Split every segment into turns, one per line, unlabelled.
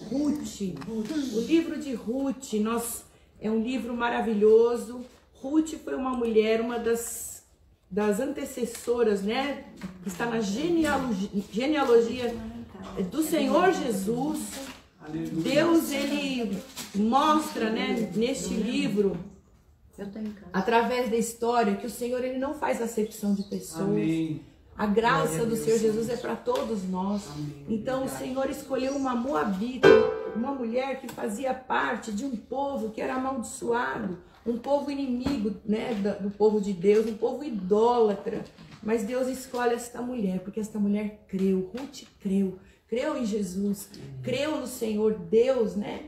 Ruth. O livro de Ruth, é um livro maravilhoso. Ruth foi uma mulher, uma das antecessoras, né? Que está na genealogia do Senhor Jesus. Deus, ele mostra, né, neste livro, através da história, que o Senhor, ele não faz acepção de pessoas.
Amém.
A graça do Senhor Jesus é para todos nós. Então o Senhor escolheu uma moabita, uma mulher que fazia parte de um povo que era amaldiçoado, um povo inimigo, né, do povo de Deus, um povo idólatra. Mas Deus escolhe esta mulher, porque esta mulher creu. Ruth creu em Jesus, creu no Senhor Deus, né?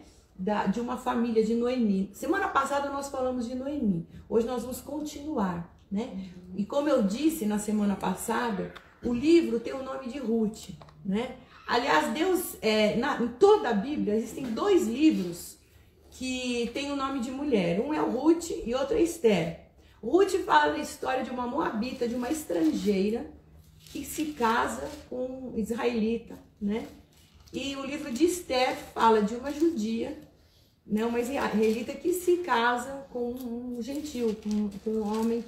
De uma família de Noemi. Semana passada nós falamos de Noemi. Hoje nós vamos continuar, né? E como eu disse na semana passada, o livro tem o nome de Ruth, né? Aliás, Deus, em toda a Bíblia existem 2 livros que tem o nome de mulher. Um é o Ruth e outro é Esther. Ruth fala da história de uma moabita, de uma estrangeira que se casa com um israelita, né? E o livro de Esther fala de uma judia, né, uma israelita que se casa com um gentil, com um homem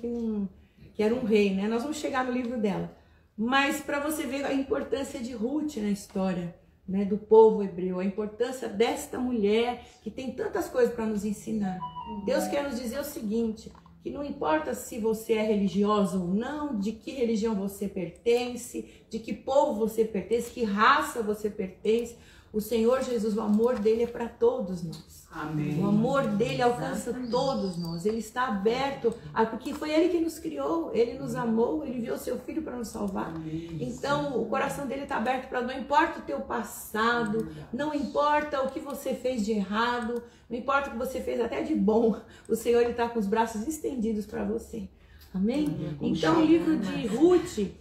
que era um rei, né? Nós vamos chegar no livro dela. Mas para você ver a importância de Ruth na história, né, do povo hebreu, a importância desta mulher que tem tantas coisas para nos ensinar. Deus quer nos dizer o seguinte, que não importa se você é religioso ou não, de que religião você pertence, de que povo você pertence, que raça você pertence, o Senhor Jesus, o amor dele é para todos nós.
Amém.
O amor dele alcança todos nós. Ele está aberto, porque foi ele que nos criou, ele nos amou, ele enviou seu filho para nos salvar.
Amém.
Então o coração dele está aberto para, não importa o teu passado, não importa o que você fez de errado, não importa o que você fez até de bom, o Senhor está com os braços estendidos para você. Amém? Então o livro de Ruth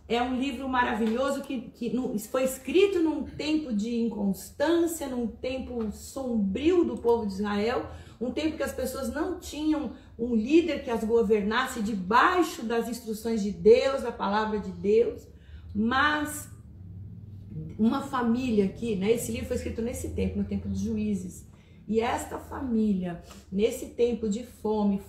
é um livro maravilhoso que foi escrito num tempo de inconstância, num tempo sombrio do povo de Israel, um tempo que as pessoas não tinham um líder que as governasse debaixo das instruções de Deus, da palavra de Deus, mas uma família aqui, né? Esse livro foi escrito nesse tempo, no tempo dos juízes, e esta família, nesse tempo de fome,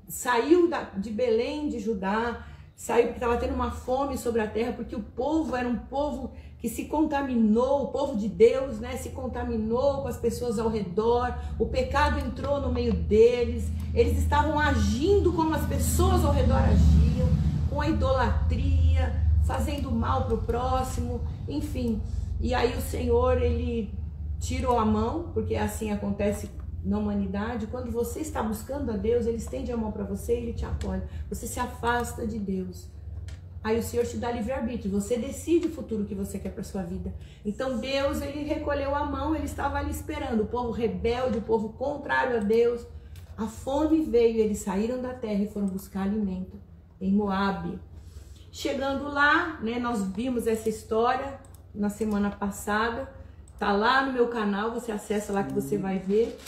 saiu de Belém de Judá, saiu porque estava tendo uma fome sobre a terra, porque o povo era um povo que se contaminou, o povo de Deus, né, se contaminou com as pessoas ao redor, o pecado entrou no meio deles, eles estavam agindo como as pessoas ao redor agiam, com a idolatria, fazendo mal para o próximo, enfim. E aí o Senhor, ele tirou a mão, porque assim acontece na humanidade. Quando você está buscando a Deus, ele estende a mão para você e ele te apoia. Você se afasta de Deus. Aí o Senhor te dá livre-arbítrio. Você decide o futuro que você quer para sua vida. Então Deus, ele recolheu a mão, ele estava ali esperando. O povo rebelde, o povo contrário a Deus. A fome veio, eles saíram da terra e foram buscar alimento em Moabe. Chegando lá, né, nós vimos essa história na semana passada. Tá lá no meu canal, você acessa lá que você vai ver.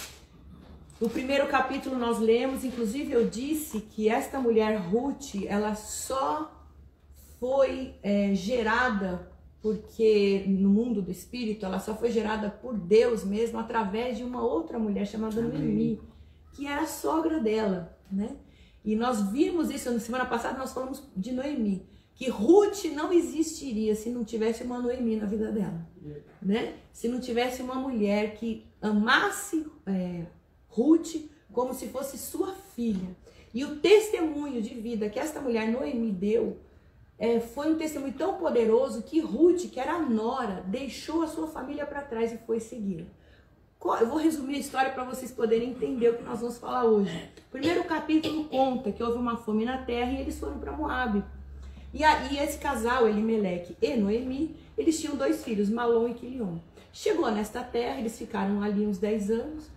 No primeiro capítulo nós lemos, inclusive eu disse que esta mulher Ruth, ela só foi gerada, porque no mundo do espírito, ela só foi gerada por Deus mesmo, através de uma outra mulher chamada Noemi, que era a sogra dela, né? E nós vimos isso, na semana passada nós falamos de Noemi, que Ruth não existiria se não tivesse uma Noemi na vida dela, né? Se não tivesse uma mulher que amasse Ruth como se fosse sua filha. E o testemunho de vida que esta mulher Noemi deu foi um testemunho tão poderoso que Ruth, que era a nora, deixou a sua família para trás e foi segui-la. Eu vou resumir a história para vocês poderem entender o que nós vamos falar hoje. O primeiro capítulo conta que houve uma fome na terra e eles foram para Moabe. E aí esse casal, Elimeleque e Noemi, eles tinham 2 filhos, Malom e Quilion. Chegou nesta terra, eles ficaram ali uns 10 anos.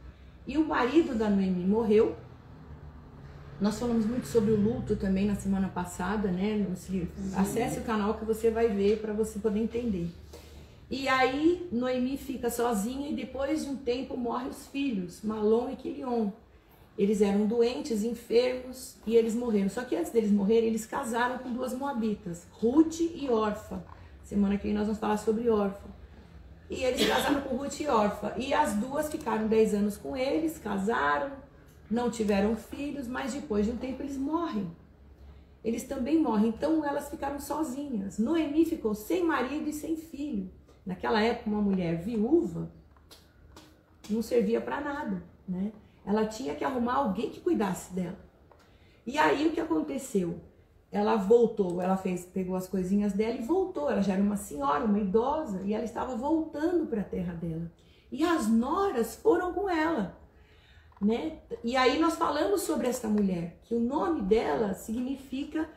E o marido da Noemi morreu. Nós falamos muito sobre o luto também na semana passada, né? Acesse o canal que você vai ver para você poder entender. E aí Noemi fica sozinha e depois de um tempo morrem os filhos, Malom e Quilion. Eles eram doentes, enfermos e eles morreram. Só que antes deles morrerem, eles casaram com 2 moabitas, Ruth e Orfa. Semana que vem nós vamos falar sobre Orfa. E eles casaram com Ruth e Orfa. E as duas ficaram 10 anos com eles, casaram, não tiveram filhos, mas depois de um tempo eles morrem. Eles também morrem. Então elas ficaram sozinhas. Noemi ficou sem marido e sem filho. Naquela época, uma mulher viúva não servia para nada, né? Ela tinha que arrumar alguém que cuidasse dela. E aí o que aconteceu? Ela voltou, pegou as coisinhas dela e voltou. Ela já era uma senhora, uma idosa, e ela estava voltando para a terra dela. E as noras foram com ela, né? E aí nós falamos sobre essa mulher, que o nome dela significa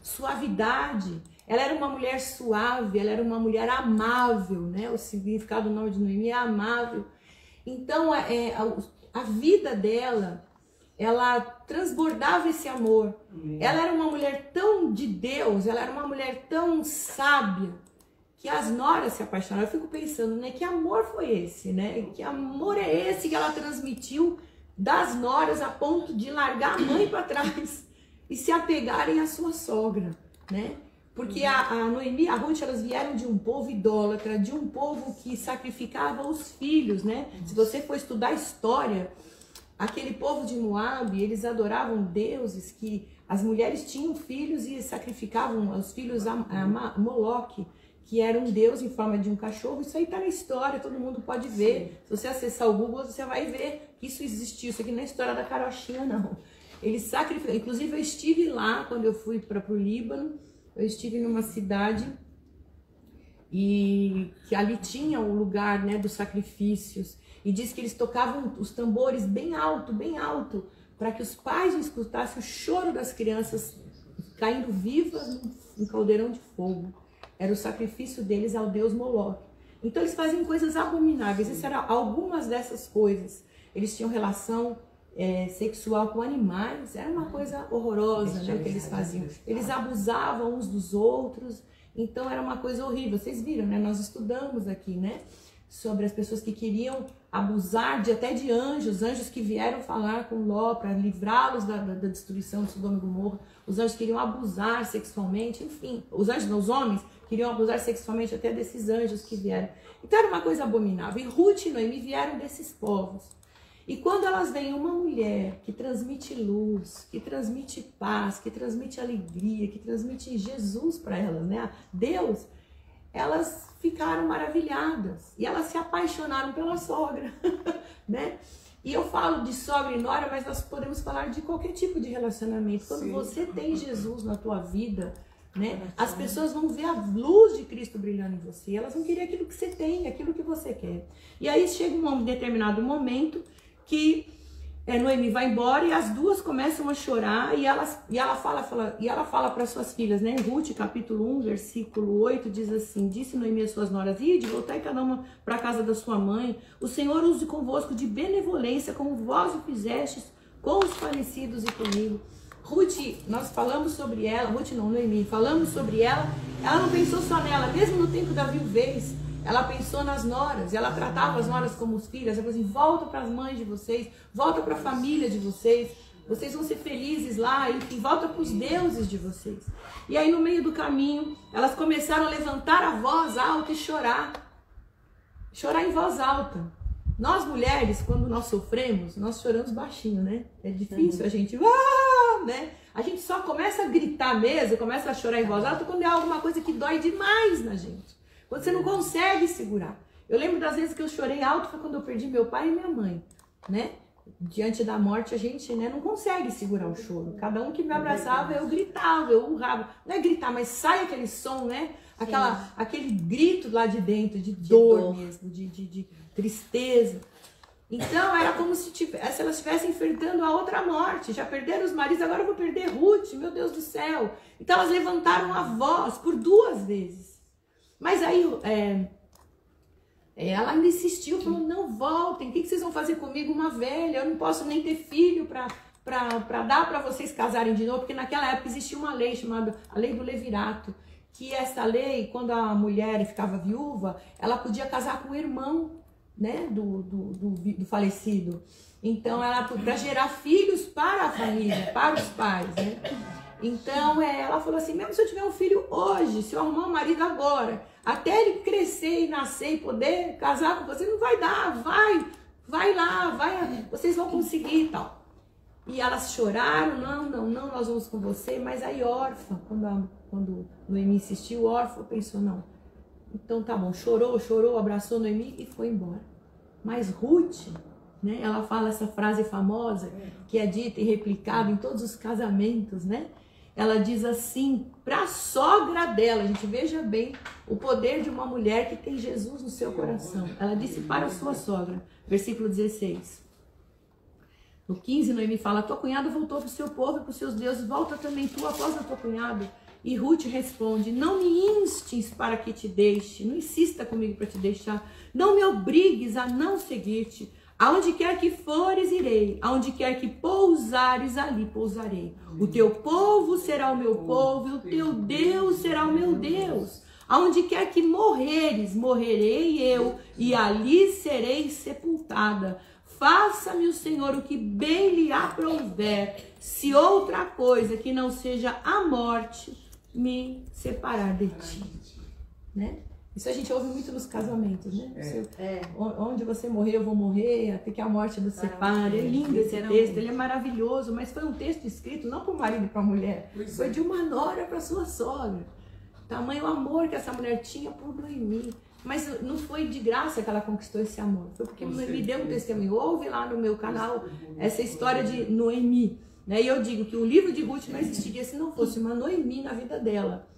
suavidade. Ela era uma mulher suave, ela era uma mulher amável, né? O significado do nome de Noemi é amável. Então a vida dela, ela transbordava esse amor. Ela era uma mulher tão de Deus, ela era uma mulher tão sábia, que as noras se apaixonaram. Eu fico pensando, né? Que amor foi esse, né? Que amor é esse que ela transmitiu das noras a ponto de largar a mãe para trás e se apegarem à sua sogra, né? Porque a Noemi e a Ruth, elas vieram de um povo idólatra, de um povo que sacrificava os filhos, né? Se você for estudar a história, aquele povo de Moabe, eles adoravam deuses que as mulheres tinham filhos e sacrificavam os filhos a Moloque, que era um deus em forma de um cachorro. Isso aí tá na história, todo mundo pode ver. Se você acessar o Google, você vai ver que isso existiu. Isso aqui não é história da carochinha, não. Eles sacrificam. Inclusive, eu estive lá quando eu fui para o Líbano. Eu estive numa cidade e que ali tinha o lugar, né, dos sacrifícios. E diz que eles tocavam os tambores bem alto, para que os pais não escutassem o choro das crianças caindo vivas num caldeirão de fogo. Era o sacrifício deles ao deus Moloque. Então eles faziam coisas abomináveis. Isso eram algumas dessas coisas. Eles tinham relação sexual com animais. Era uma coisa horrorosa, né, que eles faziam. Eles abusavam uns dos outros. Então era uma coisa horrível. Vocês viram, né? Nós estudamos aqui, né, sobre as pessoas que queriam abusar até de anjos que vieram falar com Ló para livrá-los da destruição de Sodoma e Gomorra. Os anjos queriam abusar sexualmente, enfim. Os homens queriam abusar sexualmente até desses anjos que vieram. Então era uma coisa abominável. E Ruth e Noemi vieram desses povos. E quando elas veem uma mulher que transmite luz, que transmite paz, que transmite alegria, que transmite Jesus para elas, né? Deus, elas ficaram maravilhadas. E elas se apaixonaram pela sogra, né? E eu falo de sogra e nora, mas nós podemos falar de qualquer tipo de relacionamento. Quando você tem Jesus na tua vida, né? As pessoas vão ver a luz de Cristo brilhando em você. Elas vão querer aquilo que você tem, aquilo que você quer. E aí chega um determinado momento que Noemi vai embora e as duas começam a chorar e ela fala para suas filhas, né? Em Ruth, capítulo 1, versículo 8, diz assim: disse Noemi às suas noras: ide, voltai cada uma para a casa da sua mãe. O Senhor use convosco de benevolência, como vós o fizestes com os falecidos e comigo. Ruth, nós falamos sobre ela, Ruth não, Noemi, falamos sobre ela. Ela não pensou só nela, mesmo no tempo da viuvez. Ela pensou nas noras, ela tratava as noras como os filhos. Ela falou assim: volta para as mães de vocês, volta para a família de vocês, vocês vão ser felizes lá, enfim, volta para os deuses de vocês. E aí no meio do caminho, elas começaram a levantar a voz alta e chorar em voz alta. Nós mulheres, quando nós sofremos, nós choramos baixinho, né? É difícil a gente, né? A gente só começa a gritar mesmo, começa a chorar em voz alta quando é alguma coisa que dói demais na gente. Quando você não consegue segurar. Eu lembro das vezes que eu chorei alto foi quando eu perdi meu pai e minha mãe, né? Diante da morte a gente, né, não consegue segurar o choro. Cada um que me abraçava, eu gritava, eu urrava. Não é gritar, mas sai aquele som, né? Aquele grito lá de dentro, de dor mesmo, de tristeza. Então era como se elas estivessem enfrentando a outra morte. Já perderam os maridos, agora eu vou perder Ruth, meu Deus do céu. Então elas levantaram a voz por 2 vezes. Mas aí ela ainda insistiu, falou: não voltem, o que vocês vão fazer comigo, uma velha? Eu não posso nem ter filho para dar para vocês casarem de novo, porque naquela época existia uma lei chamada a lei do levirato, que essa lei, quando a mulher ficava viúva, ela podia casar com o irmão, né, do falecido. Então, ela para gerar filhos para a família, para os pais, né? Então ela falou assim, mesmo se eu tiver um filho hoje, se eu arrumar um marido agora, até ele crescer e nascer e poder casar com você, não vai dar, vai lá, vocês vão conseguir e tal. E elas choraram, não, nós vamos com você, mas aí órfã, quando Noemi insistiu, órfã pensou, não, então tá bom, chorou, abraçou Noemi e foi embora. Mas Ruth, né, ela fala essa frase famosa, que é dita e replicada em todos os casamentos, né? Ela diz assim, para a sogra dela, a gente veja bem o poder de uma mulher que tem Jesus no seu coração. Ela disse para a sua sogra, versículo 16. No 15, Noemi fala, tua cunhada voltou para o seu povo e para os seus deuses, volta também tu após a tua cunhada. E Ruth responde, não me instes para que te deixe, não insista comigo para te deixar, não me obrigues a não seguir-te. Aonde quer que fores, irei. Aonde quer que pousares, ali pousarei. O teu povo será o meu povo, e o teu Deus será o meu Deus. Aonde quer que morreres, morrerei eu, e ali serei sepultada. Faça-me o Senhor o que bem lhe aprouver, se outra coisa que não seja a morte me separar de ti. Né? Isso a gente ouve muito nos casamentos, né? Onde você morrer, eu vou morrer, até que a morte nos separe. É lindo esse texto, ele é maravilhoso, mas foi um texto escrito não para o marido e para a mulher, foi de uma nora para sua sogra. Tamanho amor que essa mulher tinha por Noemi. Mas não foi de graça que ela conquistou esse amor, foi porque Noemi deu um testemunho. Ouve lá no meu canal essa história de Noemi. Né? E eu digo que o livro de Ruth não existiria se não fosse uma Noemi na vida dela.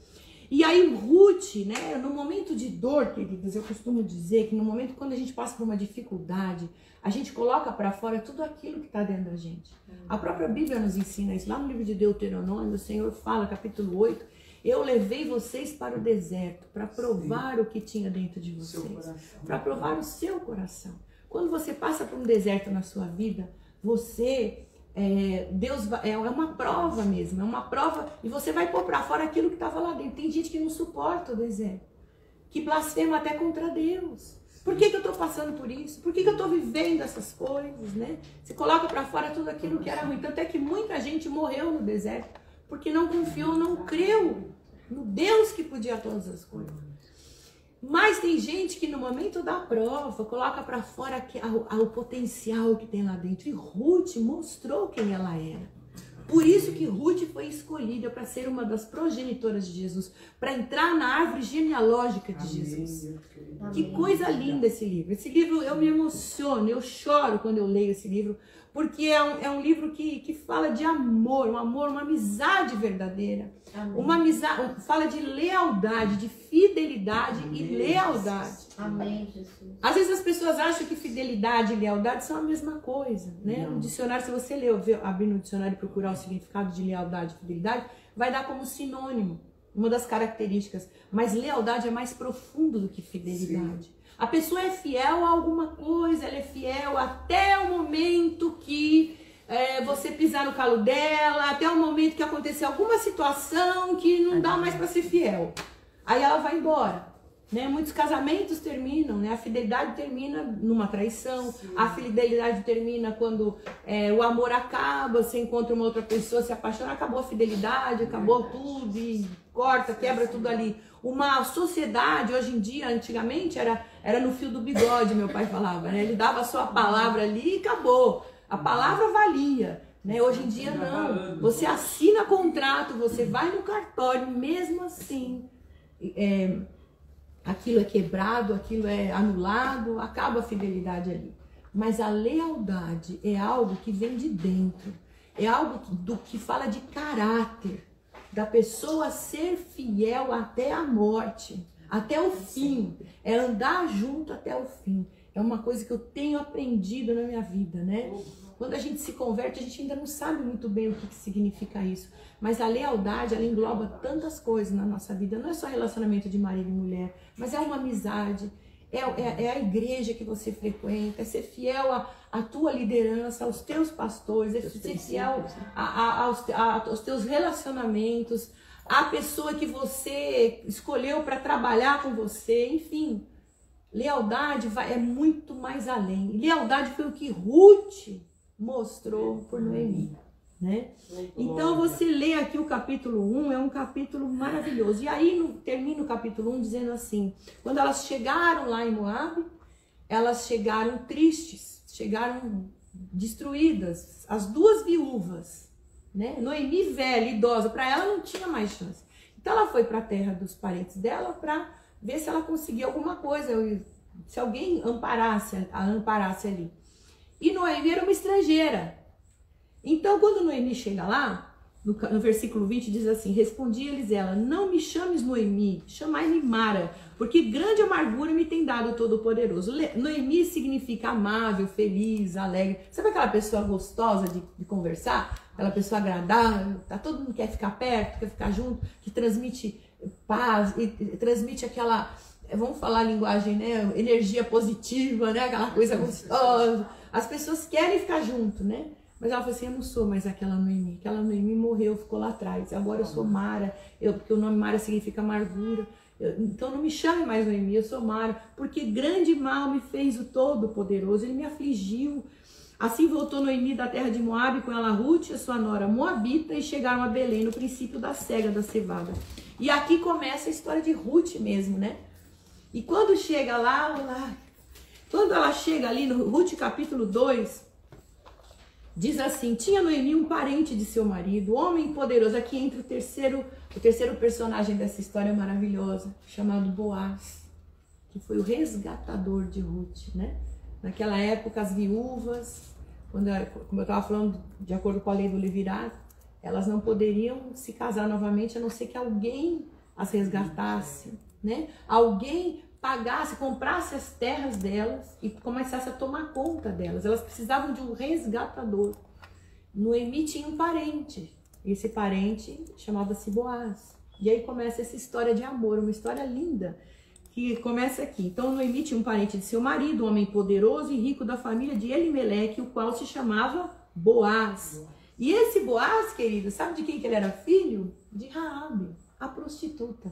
E aí Ruth, né, no momento de dor, queridas, eu costumo dizer que no momento quando a gente passa por uma dificuldade, a gente coloca para fora tudo aquilo que está dentro da gente. A própria Bíblia nos ensina isso. Lá no livro de Deuteronômio, o Senhor fala, capítulo 8, eu levei vocês para o deserto para provar o que tinha dentro de vocês, para provar o seu coração. Quando você passa por um deserto na sua vida, Deus é uma prova mesmo, é uma prova, e você vai pôr para fora aquilo que estava lá dentro. Tem gente que não suporta o deserto, que blasfema até contra Deus. Por que eu estou passando por isso? Por que eu estou vivendo essas coisas, né? Você coloca para fora tudo aquilo que era ruim. Tanto é que muita gente morreu no deserto, porque não confiou, não creu no Deus que podia todas as coisas. Mas tem gente que no momento da prova coloca para fora o potencial que tem lá dentro. E Ruth mostrou quem ela era. Por isso que Ruth foi escolhida para ser uma das progenitoras de Jesus, para entrar na árvore genealógica de Jesus. Que coisa linda esse livro. Esse livro eu me emociono, eu choro quando eu leio esse livro, porque é um livro que fala de amor, uma amizade verdadeira. Amém. Uma amizade, fala de lealdade, de fidelidade. Amém. E lealdade. Amém, Jesus. Às vezes as pessoas acham que fidelidade e lealdade são a mesma coisa, né? No dicionário, se você abrir no dicionário e procurar o significado de lealdade e fidelidade, vai dar como sinônimo, uma das características. Mas lealdade é mais profundo do que fidelidade. Sim. A pessoa é fiel a alguma coisa, ela é fiel até o momento que você pisar no calo dela, até o momento que acontecer alguma situação que não dá mais para ser fiel. Aí ela vai embora. Né? Muitos casamentos terminam, né? A fidelidade termina numa traição. Sim. A fidelidade termina quando o amor acaba, você encontra uma outra pessoa, se apaixona, acabou a fidelidade, acabou tudo e corta, quebra tudo ali. Uma sociedade, hoje em dia, antigamente, era no fio do bigode, meu pai falava, né? Ele dava a sua palavra ali e acabou. A palavra valia, né? Hoje em dia não. Você assina contrato, você vai no cartório, mesmo assim, aquilo é quebrado, aquilo é anulado, acaba a fidelidade ali. Mas a lealdade é algo que vem de dentro, é algo que fala de caráter, da pessoa ser fiel até a morte, até o fim, é andar junto até o fim. É uma coisa que eu tenho aprendido na minha vida, né? Quando a gente se converte, a gente ainda não sabe muito bem o que significa isso. Mas a lealdade, ela engloba tantas coisas na nossa vida. Não é só relacionamento de marido e mulher, mas é uma amizade, é a igreja que você frequenta, é ser fiel à tua liderança, aos teus pastores, é ser fiel aos teus relacionamentos, à pessoa que você escolheu para trabalhar com você, enfim. Lealdade é muito mais além. Lealdade foi o que Ruth mostrou por Noemi. né? Então você lê aqui o capítulo 1, é um capítulo maravilhoso. E aí termina o capítulo 1 dizendo assim: quando elas chegaram lá em Moabe, elas chegaram tristes, chegaram destruídas, as duas viúvas, né? Noemi velha, idosa, para ela não tinha mais chance. Então ela foi para a terra dos parentes dela para ver se ela conseguia alguma coisa, se alguém amparasse ali. E Noemi era uma estrangeira. Então quando Noemi chega lá, no versículo 20 diz assim: respondia-lhes ela: não me chames Noemi, chamai-me Mara, porque grande amargura me tem dado o Todo-Poderoso. Noemi significa amável, feliz, alegre. Sabe aquela pessoa gostosa de conversar? Aquela pessoa agradável, todo mundo quer ficar perto, quer ficar junto, que transmite paz, e transmite aquela, vamos falar a linguagem, né? Energia positiva, né? Aquela coisa gostosa. As pessoas querem ficar junto, né? Mas ela falou assim: eu não sou mais aquela Noemi. Aquela Noemi morreu, ficou lá atrás. Agora eu sou Mara, porque o nome Mara significa amargura. Então não me chame mais Noemi, eu sou Mara. Porque grande mal me fez o Todo-Poderoso, ele me afligiu. Assim voltou Noemi da terra de Moabe com ela Ruth, a sua nora Moabita, e chegaram a Belém no princípio da cega da cevada. E aqui começa a história de Ruth mesmo, né? E quando chega lá, quando ela chega ali no Ruth capítulo 2, diz assim: tinha Noemi um parente de seu marido, homem poderoso. Aqui entra o terceiro personagem dessa história maravilhosa, chamado Boaz, que foi o resgatador de Ruth, né? Naquela época, as viúvas, como eu estava falando, de acordo com a lei do levirato, elas não poderiam se casar novamente, a não ser que alguém as resgatasse, né? Alguém pagasse, comprasse as terras delas e começasse a tomar conta delas. Elas precisavam de um resgatador. Noemi tinha um parente. Esse parente chamava-se Boaz. E aí começa essa história de amor, uma história linda, que começa aqui. Então Noemi tinha um parente de seu marido, um homem poderoso e rico da família de Elimeleque, o qual se chamava Boaz. E esse Boaz, querido, sabe de quem que ele era filho? De Raabe, a prostituta.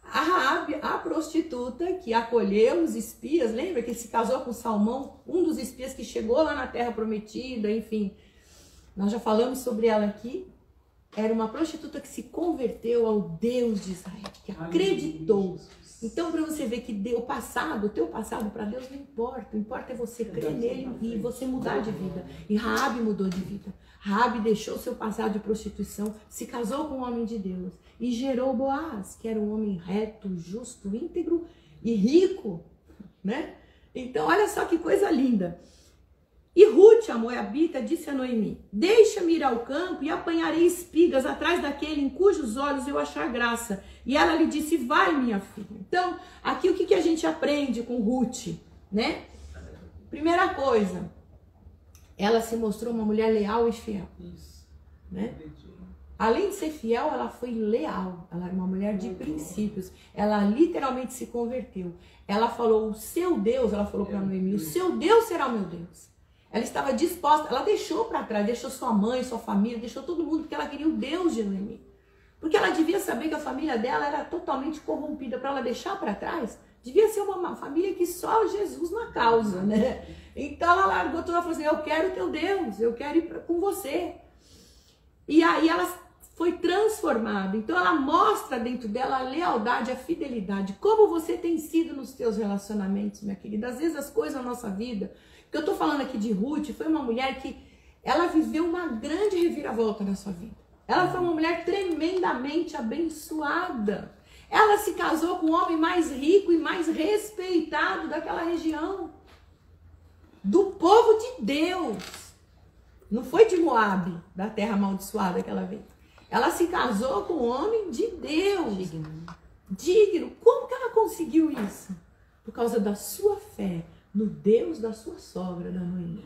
A Raabe, a prostituta que acolheu os espias, lembra que ele se casou com Salmão, um dos espias que chegou lá na Terra Prometida, enfim. Nós já falamos sobre ela aqui. Era uma prostituta que se converteu ao Deus de Israel, que acreditou. Então, para você ver que o teu passado para Deus não importa. O importa é você crer nele e você mudar de vida. E Raabe mudou de vida. Raabe deixou seu passado de prostituição, se casou com um homem de Deus e gerou Boaz, que era um homem reto, justo, íntegro e rico, né? Então, olha só que coisa linda. E Ruth, a moabita, disse a Noemi: deixa-me ir ao campo e apanharei espigas atrás daquele em cujos olhos eu achar graça. E ela lhe disse: vai, minha filha. Então, aqui o que a gente aprende com Ruth, né? Primeira coisa, ela se mostrou uma mulher leal e fiel, né? Além de ser fiel, ela foi leal. Ela era uma mulher de princípios. Ela literalmente se converteu. Ela falou: o seu Deus, ela falou para Noemi, o seu Deus será o meu Deus. Ela estava disposta, ela deixou para trás, deixou sua mãe, sua família, deixou todo mundo, porque ela queria o Deus de Noemi. Porque ela devia saber que a família dela era totalmente corrompida. Para ela deixar para trás, devia ser uma família que só Jesus na causa, né? Então ela largou tudo, ela falou assim: eu quero o teu Deus, eu quero ir com você. E aí ela foi transformada. Então ela mostra dentro dela a lealdade, a fidelidade. Como você tem sido nos teus relacionamentos, minha querida? Às vezes as coisas na nossa vida... O que eu estou falando aqui de Ruth foi uma mulher que ela viveu uma grande reviravolta na sua vida. Ela foi uma mulher tremendamente abençoada. Ela se casou com o homem mais rico e mais respeitado daquela região. Do povo de Deus. Não foi de Moabe, da terra amaldiçoada que ela veio. Ela se casou com um homem de Deus. Digno. Como que ela conseguiu isso? Por causa da sua fé no Deus da sua sogra, da Noemi.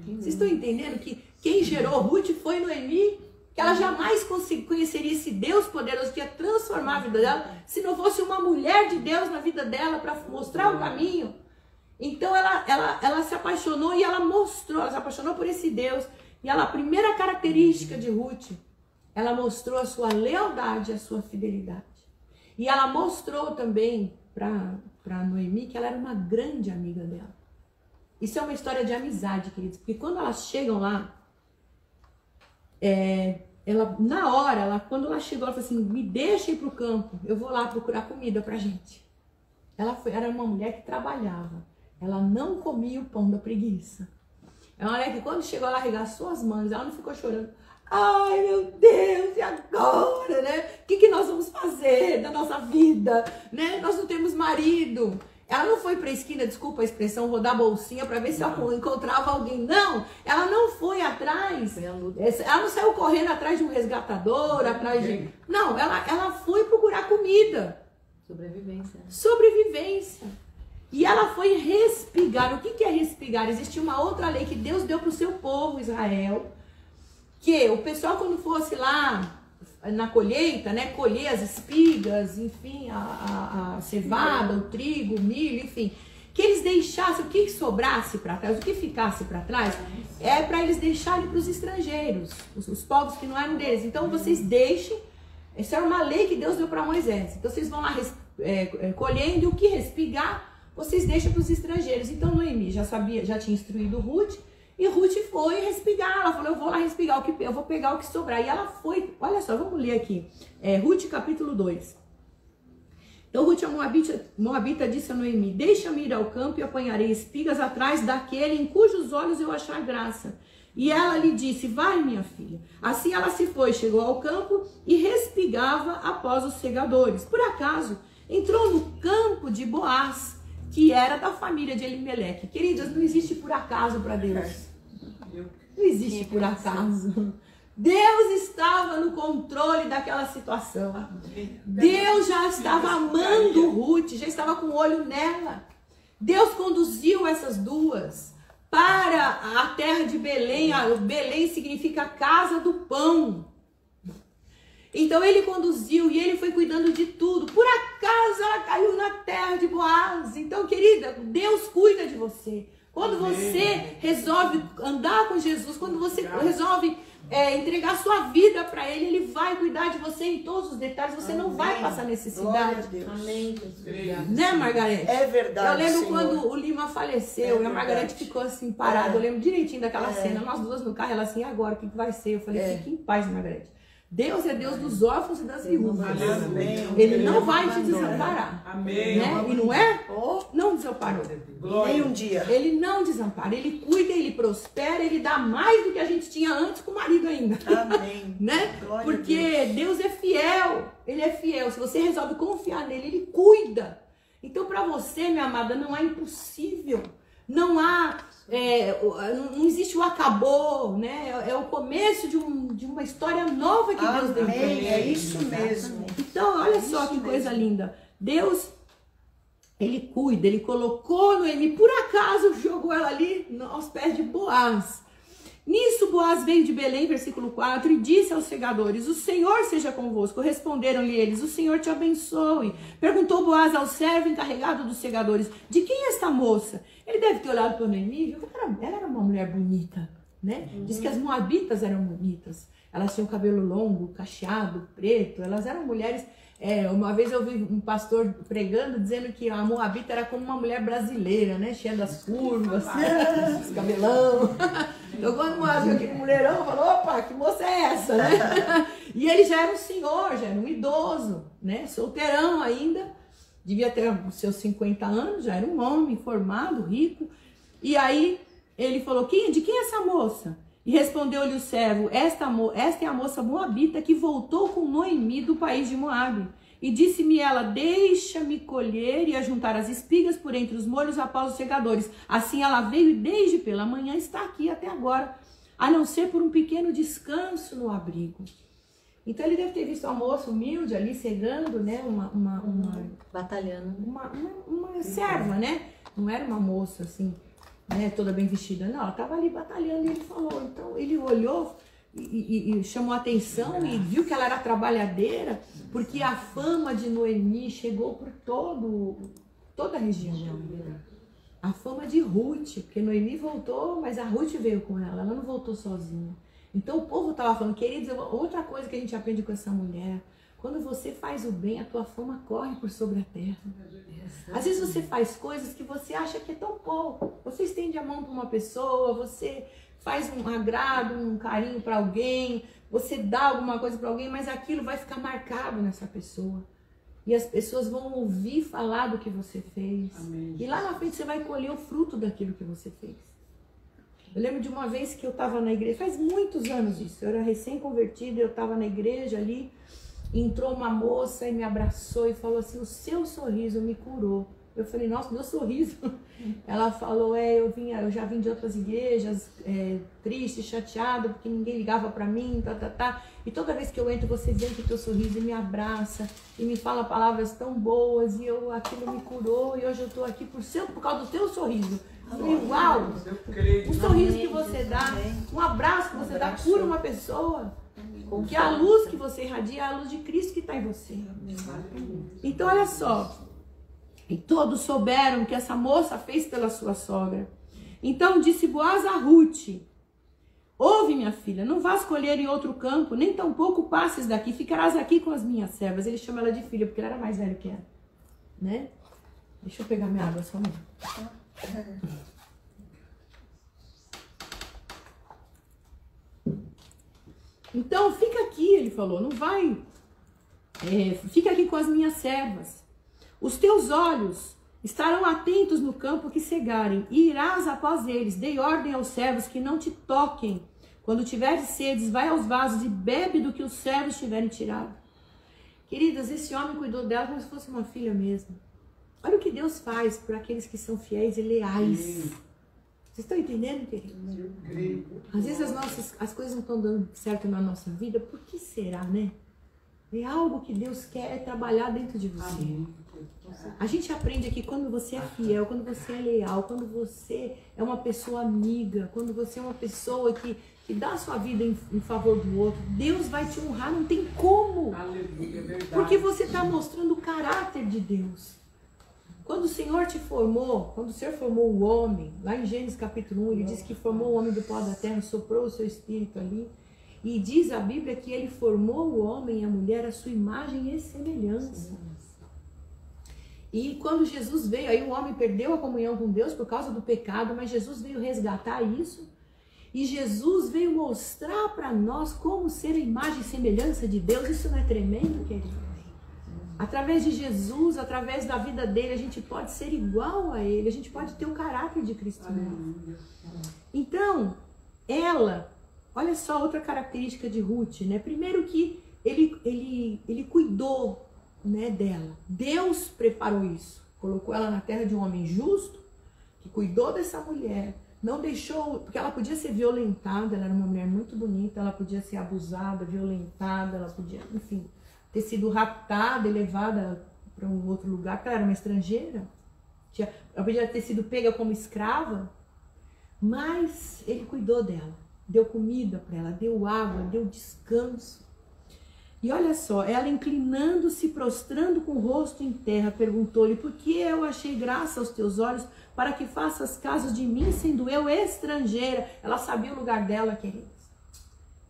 Vocês estão entendendo que quem gerou Ruth foi Noemi? Que ela jamais conheceria esse Deus poderoso que ia transformar a vida dela se não fosse uma mulher de Deus na vida dela para mostrar o caminho. Então ela se apaixonou e ela mostrou, ela se apaixonou por esse Deus. E a primeira característica de Ruth, ela mostrou a sua lealdade, a sua fidelidade. E ela mostrou também para Noemi que ela era uma grande amiga dela. Isso é uma história de amizade, queridos, porque quando elas chegam lá, ela, na hora, quando ela chegou, ela falou assim, me deixa ir pro campo, eu vou lá procurar comida pra gente. Era uma mulher que trabalhava, ela não comia o pão da preguiça. É uma mulher que quando chegou, ela arregaçou as mãos, ela não ficou chorando. Ai, meu Deus, e agora, né? O que nós vamos fazer da nossa vida, né? Nós não temos marido. Ela não foi pra esquina, desculpa a expressão, rodar a bolsinha pra ver se ela encontrava alguém. Não, ela não foi atrás. Ela não saiu correndo atrás de um resgatador, atrás de... Não, ela foi procurar comida. Sobrevivência. E ela foi respigar. O que é respigar? Existia uma outra lei que Deus deu pro seu povo, Israel, que o pessoal quando fosse lá na colheita, né, colher as espigas, enfim, a cevada, o trigo, o milho, enfim, que eles deixassem, o que sobrasse para trás, o que ficasse para trás, é para eles deixarem para os estrangeiros, os povos que não eram deles. Então vocês deixem, essa era uma lei que Deus deu para Moisés. Então vocês vão lá colhendo, e o que respigar, vocês deixam para os estrangeiros. Então Noemi já tinha instruído Ruth, e Ruth foi respigar, ela falou, eu vou lá respigar, eu vou pegar o que sobrar. E ela foi, olha só, vamos ler aqui, Ruth capítulo 2. Então Ruth, a Moabita disse a Noemi, deixa-me ir ao campo e apanharei espigas atrás daquele em cujos olhos eu achar graça. E ela lhe disse, vai minha filha. Assim ela se foi, chegou ao campo e respigava após os segadores. Por acaso, entrou no campo de Boaz, que era da família de Elimeleque. Queridas, não existe por acaso para Deus. Não existe por acaso. Deus estava no controle daquela situação. Deus já estava amando Ruth, já estava com o olho nela. Deus conduziu essas duas para a terra de Belém. Belém significa casa do pão. Então ele conduziu e ele foi cuidando de tudo. Por acaso ela caiu na terra de Boaz. Então, querida, Deus cuida de você. Quando você resolve andar com Jesus, quando você resolve entregar sua vida para Ele, Ele vai cuidar de você em todos os detalhes. Você não vai passar necessidade.
Amém.
Né, Margarete?
É verdade.
Eu lembro
Senhor.
Quando o Lima faleceu e a Margarete ficou assim parada. Eu lembro direitinho daquela cena. Nós duas no carro, ela assim, e agora? O que vai ser? Eu falei, fique em paz, Margarete. Deus é Deus dos órfãos e das viúvas. Ele não vai te desamparar.
Amém.
Né? E não é? Não desamparou.
Nem um dia.
Ele não desampara. Ele cuida, ele prospera, ele dá mais do que a gente tinha antes com o marido ainda.
Amém.
Né?
Glória
Porque Deus é fiel. Ele é fiel. Se você resolve confiar nele, ele cuida. Então, para você, minha amada, não há impossível. Não há... não existe o acabou, né? É o começo de uma história nova que Deus deu.
Amém, é isso mesmo.
Então, olha só que coisa linda. Deus, Ele cuida, Ele colocou Noemi, por acaso jogou ela ali aos pés de Boaz. Nisso Boaz veio de Belém, versículo 4, e disse aos segadores, o Senhor seja convosco. Responderam-lhe eles, o Senhor te abençoe. Perguntou Boaz ao servo encarregado dos segadores, de quem é esta moça? Ele deve ter olhado para Noemi e viu que ela era uma mulher bonita, né? Diz que as moabitas eram bonitas. Elas tinham cabelo longo, cacheado, preto. Elas eram mulheres... uma vez eu vi um pastor pregando, dizendo que a moabita era como uma mulher brasileira, né? Cheia das curvas, os cabelão. Eu quando viu aquele mulherão, falou, opa, que moça é essa, né? E ele já era um senhor, já era um idoso, né? Solteirão ainda, devia ter os seus 50 anos, já era um homem formado, rico. E aí ele falou, de quem é essa moça? E respondeu-lhe o servo, esta é a moça moabita que voltou com Noemi do país de Moabe. E disse-me ela, deixa-me colher e ajuntar as espigas por entre os molhos após os segadores. Assim ela veio e desde pela manhã está aqui até agora, a não ser por um pequeno descanso no abrigo. Então ele deve ter visto uma moça humilde ali cegando, né?
Batalhando.
Uma serva, né? Não era uma moça assim, né, toda bem vestida. Não, ela estava ali batalhando e ele falou. Então ele olhou e chamou a atenção e viu que ela era trabalhadeira, porque a fama de Noemi chegou por toda a região. A fama de Ruth, porque Noemi voltou, mas a Ruth veio com ela não voltou sozinha. Então o povo estava falando, queridos, outra coisa que a gente aprende com essa mulher, quando você faz o bem, a tua fama corre por sobre a terra. Às vezes você faz coisas que você acha que é tão pouco. Você estende a mão para uma pessoa, você faz um agrado, um carinho para alguém, você dá alguma coisa para alguém, mas aquilo vai ficar marcado nessa pessoa. E as pessoas vão ouvir falar do que você fez.
Amém.
E lá na frente você vai colher o fruto daquilo que você fez. Eu lembro de uma vez que eu estava na igreja, faz muitos anos isso, eu era recém-convertida, eu estava na igreja ali, entrou uma moça e me abraçou e falou assim, o seu sorriso me curou. Eu falei, nossa, meu sorriso. Ela falou, eu já vim de outras igrejas, triste, chateada, porque ninguém ligava pra mim, E toda vez que eu entro, você vem com o teu sorriso e me abraça, e me fala palavras tão boas, e aquilo me curou, e hoje eu tô aqui por causa do teu sorriso. Eu falei, uau! O sorriso que você dá, um abraço que você dá, cura uma pessoa. Porque a luz que você irradia é a luz de Cristo que está em você. Então, olha só. E todos souberam que essa moça fez pela sua sogra. Então disse Boaz a Ruth, ouve, minha filha, não vás colher em outro campo, nem tampouco passes daqui, ficarás aqui com as minhas servas. Ele chama ela de filha, porque ela era mais velha que ela. Né? Deixa eu pegar minha água só um minuto. Então, fica aqui, ele falou, não vai, fica aqui com as minhas servas. Os teus olhos estarão atentos no campo que cegarem, e irás após eles. Dei ordem aos servos que não te toquem. Quando tiveres sedes, vai aos vasos e bebe do que os servos tiverem tirado. Queridas, esse homem cuidou dela como se fosse uma filha mesmo. Olha o que Deus faz por aqueles que são fiéis e leais. Vocês estão entendendo, querido? Às vezes as coisas não estão dando certo na nossa vida. Por que será, né? É algo que Deus quer trabalhar dentro de você. A gente aprende aqui quando você é fiel, quando você é leal, quando você é uma pessoa amiga, quando você é uma pessoa que dá a sua vida em favor do outro, Deus vai te honrar, não tem como.
Aleluia, é verdade.
Porque você está mostrando o caráter de Deus. Quando o Senhor te formou, quando o Senhor formou o homem, lá em Gênesis capítulo 1, ele diz que formou o homem do pó da terra, soprou o seu espírito ali. E diz a Bíblia que ele formou o homem e a mulher à sua imagem e semelhança. E quando Jesus veio, aí o homem perdeu a comunhão com Deus por causa do pecado, mas Jesus veio resgatar isso. E Jesus veio mostrar para nós como ser a imagem e semelhança de Deus. Isso não é tremendo, querido? Através de Jesus, através da vida dele, a gente pode ser igual a ele, a gente pode ter o caráter de Cristo. Então, olha só outra característica de Ruth, né? Primeiro que ele cuidou, né, dela. Deus preparou isso. Colocou ela na terra de um homem justo, que cuidou dessa mulher. Não deixou, porque ela podia ser violentada, ela era uma mulher muito bonita, ela podia ser abusada, violentada, ela podia, enfim, ter sido raptada e levada para um outro lugar, porque ela era uma estrangeira. Ela podia ter sido pega como escrava, mas ele cuidou dela. Deu comida para ela, deu água, deu descanso. E olha só, ela inclinando-se, prostrando com o rosto em terra, perguntou-lhe, por que eu achei graça aos teus olhos para que faças caso de mim, sendo eu estrangeira? Ela sabia o lugar dela, queridos.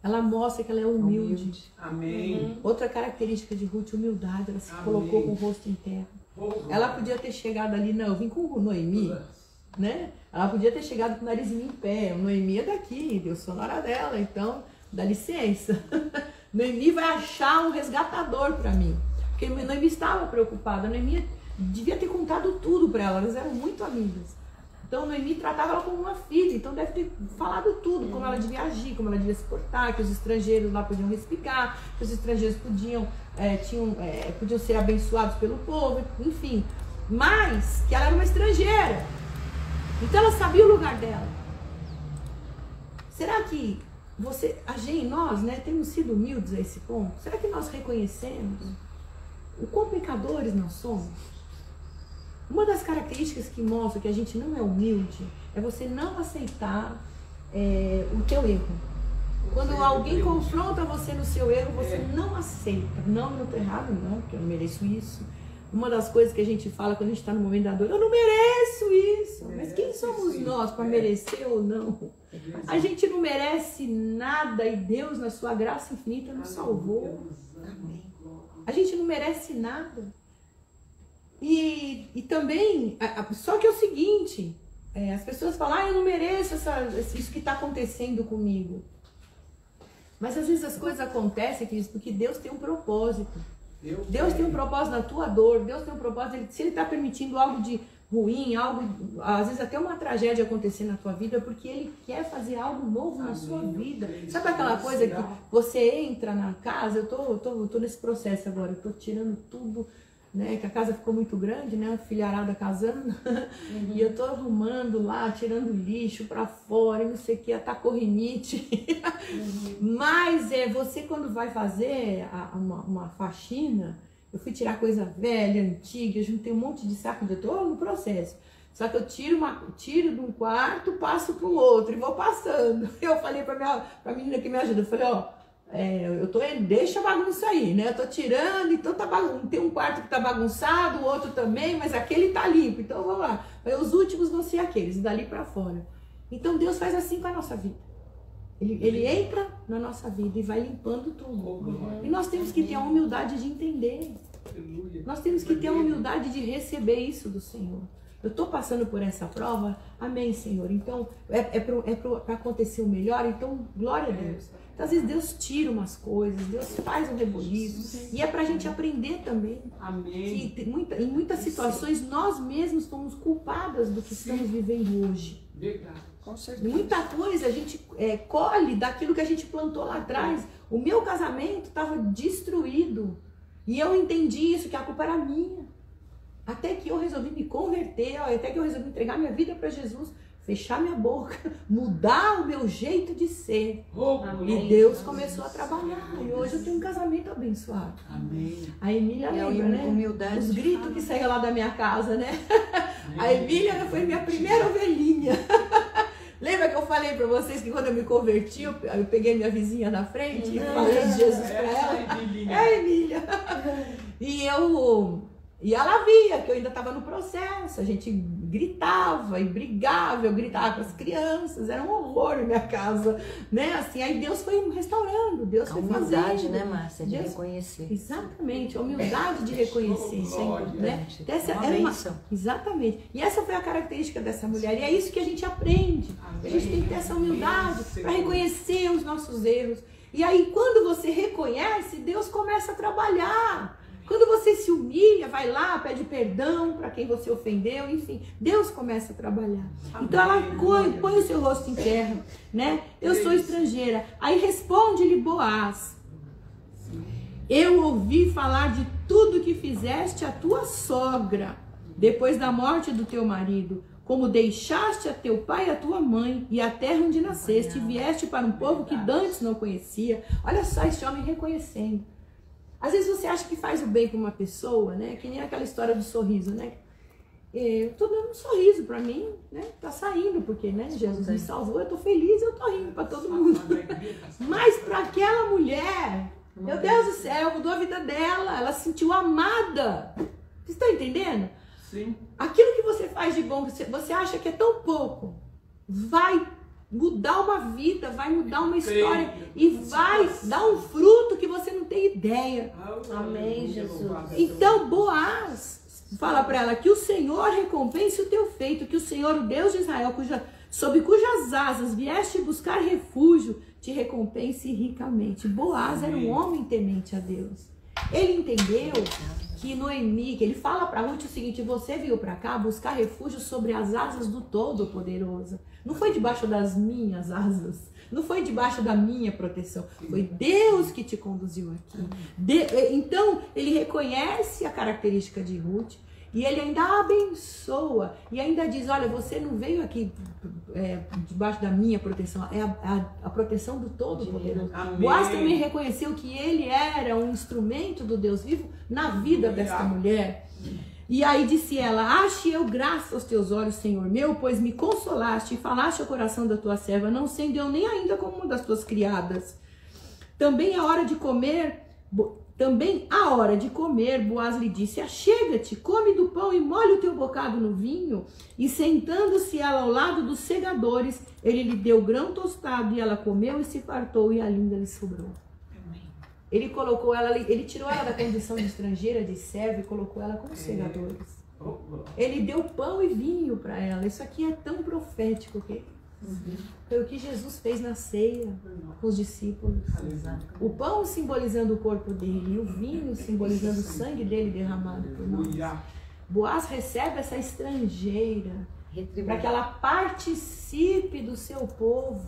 Ela mostra que ela é humilde.
Amém.
Outra característica de Ruth, humildade. Ela se colocou com o rosto em terra. Ela podia ter chegado ali, não, eu vim com Noemi, né? Ela podia ter chegado com o narizinho em pé. Noemi é daqui, eu sou nora dela, então dá licença. Noemi vai achar um resgatador para mim. Porque Noemi estava preocupada. Noemi devia ter contado tudo para ela. Elas eram muito amigas. Então Noemi tratava ela como uma filha. Então deve ter falado tudo. Como ela devia agir, como ela devia se portar. Que os estrangeiros lá podiam respicar. Que os estrangeiros podiam ser abençoados pelo povo. Enfim. Mas que ela era uma estrangeira. Então ela sabia o lugar dela. Será que nós, né, temos sido humildes a esse ponto? Será que nós reconhecemos o quão pecadores nós somos? Uma das características que mostra que a gente não é humilde é você não aceitar o teu erro. Quando alguém confronta você no seu erro, você não aceita. Não, eu estou errado, não, porque eu não mereço isso. Uma das coisas que a gente fala quando a gente está no momento da dor, eu não mereço isso. Mas quem somos nós para merecer ou não? A gente não merece nada e Deus, na sua graça infinita, nos salvou. A gente não merece nada. E também, só que é o seguinte, as pessoas falam, eu não mereço isso que está acontecendo comigo. Mas às vezes as coisas acontecem, queridos, porque Deus tem um propósito. Deus tem um propósito na tua dor, Deus tem um propósito, se Ele está permitindo algo de ruim, algo, às vezes até uma tragédia acontecer na tua vida, porque Ele quer fazer algo novo na sua vida. Sabe aquela coisa que você entra na casa, eu tô nesse processo agora, eu tô tirando tudo, né, que a casa ficou muito grande, né, a filharada casando, e eu tô arrumando lá, tirando lixo pra fora, e não sei o que, atacou rinite. Mas você quando vai fazer uma faxina, eu fui tirar coisa velha, antiga, eu juntei um monte de saco, eu tô no processo. Só que eu tiro de um quarto, passo para um outro e vou passando. Eu falei pra menina que me ajuda, eu falei, deixa a bagunça aí, né? Eu tô tirando, então tá bagunçado. Tem um quarto que tá bagunçado, o outro também, mas aquele tá limpo, então vamos lá. Os últimos vão ser aqueles, dali para fora. Então Deus faz assim com a nossa vida. Ele entra na nossa vida e vai limpando tudo. E nós temos que ter a humildade de entender. Nós temos que ter a humildade de receber isso do Senhor. Eu estou passando por essa prova, amém, Senhor. Então, para acontecer o melhor, então, glória a Deus. Então, às vezes, Deus tira umas coisas, Deus faz um reboliço. E é para a gente aprender também.
Amém.
Que em muitas situações, nós mesmos somos culpadas do que estamos vivendo hoje.
Verdade. Com certeza.
Muita coisa a gente colhe daquilo que a gente plantou lá atrás. O meu casamento estava destruído. E eu entendi isso, que a culpa era minha. Até que eu resolvi me converter, até que eu resolvi entregar minha vida para Jesus, fechar minha boca, mudar o meu jeito de ser. E Deus começou a trabalhar. E hoje eu tenho um casamento abençoado.
Amém.
A Emília lembra, né?
Humildade.
Os gritos que saíam lá da minha casa, né? A Emília foi minha primeira ovelhinha. Lembra que eu falei pra vocês que quando eu me converti, eu peguei minha vizinha na frente e falei de Jesus pra ela? É, Emília. E ela via que eu ainda estava no processo, a gente gritava e brigava, eu gritava com as crianças, era um horror na minha casa, né? Assim, aí Deus foi restaurando, Deus foi fazendo.
A humildade, né, Márcia, de reconhecer.
Exatamente, a humildade de reconhecer, né? Exatamente. E essa foi a característica dessa mulher, e é isso que a gente aprende. A gente tem que ter essa humildade para reconhecer os nossos erros. E aí, quando você reconhece, Deus começa a trabalhar. Quando você se humilha, vai lá, pede perdão para quem você ofendeu, enfim, Deus começa a trabalhar. Então ela põe o seu rosto em terra, né? Eu sou estrangeira. Aí responde-lhe Boaz: eu ouvi falar de tudo que fizeste a tua sogra, depois da morte do teu marido, como deixaste a teu pai e a tua mãe, e a terra onde nasceste, e vieste para um povo que dantes não conhecia. Olha só esse homem reconhecendo. Às vezes você acha que faz o bem para uma pessoa, né? Que nem aquela história do sorriso, né? Eu tô dando um sorriso para mim, né? Tá saindo, porque, né? Jesus me salvou, eu tô feliz, eu tô rindo para todo mundo. Mas para aquela mulher, meu Deus do céu, mudou a vida dela, ela se sentiu amada. Você está entendendo?
Sim.
Aquilo que você faz de bom, você acha que é tão pouco, vai mudar uma vida, vai mudar uma história e vai dar um fruto que você não tem ideia.
Amém, Jesus.
Então Boaz fala para ela que o Senhor recompense o teu feito, que o Senhor, o Deus de Israel, sob cujas asas vieste buscar refúgio, te recompense ricamente. Boaz era um homem temente a Deus. Ele entendeu que Noemi, que ele fala para Ruth o seguinte: você veio para cá buscar refúgio sobre as asas do Todo-Poderoso. Não foi debaixo das minhas asas, não foi debaixo da minha proteção, foi Deus que te conduziu aqui. Então ele reconhece a característica de Ruth e ele ainda abençoa e ainda diz: olha, você não veio aqui debaixo da minha proteção, é a proteção do Todo-Poderoso. Boaz também reconheceu que ele era um instrumento do Deus vivo na vida desta mulher. E aí disse ela: ache eu graça aos teus olhos, Senhor meu, pois me consolaste e falaste ao coração da tua serva, não sendo eu nem ainda como uma das tuas criadas. Também a hora de comer, Boaz lhe disse: achega-te, come do pão e molhe o teu bocado no vinho. E sentando-se ela ao lado dos segadores, ele lhe deu grão tostado e ela comeu e se fartou e a língua lhe sobrou. Ele colocou ela, ele tirou ela da condição de estrangeira, de serva, e colocou ela com os segadores. Ele deu pão e vinho para ela. Isso aqui é tão profético, ok? Foi o que Jesus fez na ceia com os discípulos. O pão simbolizando o corpo dele e o vinho simbolizando o sangue dele derramado por nós. Boaz recebe essa estrangeira para que ela participe do seu povo,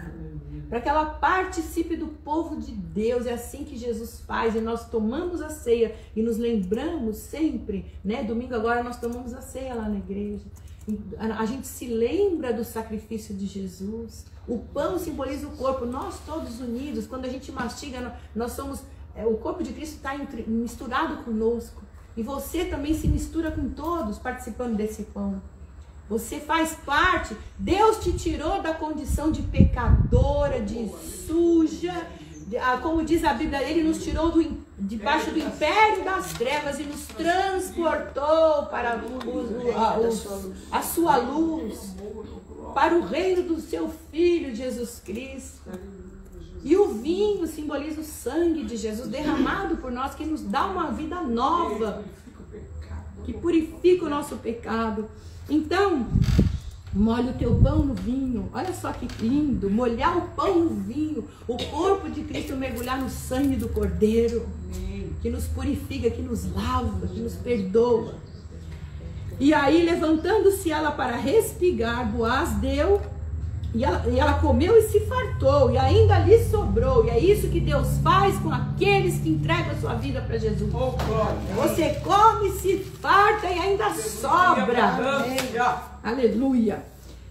para que ela participe do povo de Deus. É assim que Jesus faz, e nós tomamos a ceia e nos lembramos sempre, né? Domingo agora nós tomamos a ceia lá na igreja. A gente se lembra do sacrifício de Jesus. O pão simboliza o corpo, nós todos unidos. Quando a gente mastiga, nós somos, o corpo de Cristo está misturado conosco. E você também se mistura com todos participando desse pão. Você faz parte. Deus te tirou da condição de pecadora, de suja. Como diz a Bíblia, Ele nos tirou debaixo do império das trevas e nos transportou para a sua luz, para o reino do seu Filho Jesus Cristo. E o vinho simboliza o sangue de Jesus derramado por nós, que nos dá uma vida nova, que purifica o nosso pecado. Então, molha o teu pão no vinho. Olha só que lindo, molhar o pão no vinho, o corpo de Cristo mergulhar no sangue do Cordeiro, que nos purifica, que nos lava, que nos perdoa. E aí, levantando-se ela para respigar, Boaz deu, e ela comeu e se fartou, e ainda lhe sobrou. E é isso que Deus faz com aqueles que entregam a sua vida para Jesus. Você come, se farta e ainda sobra. Aleluia.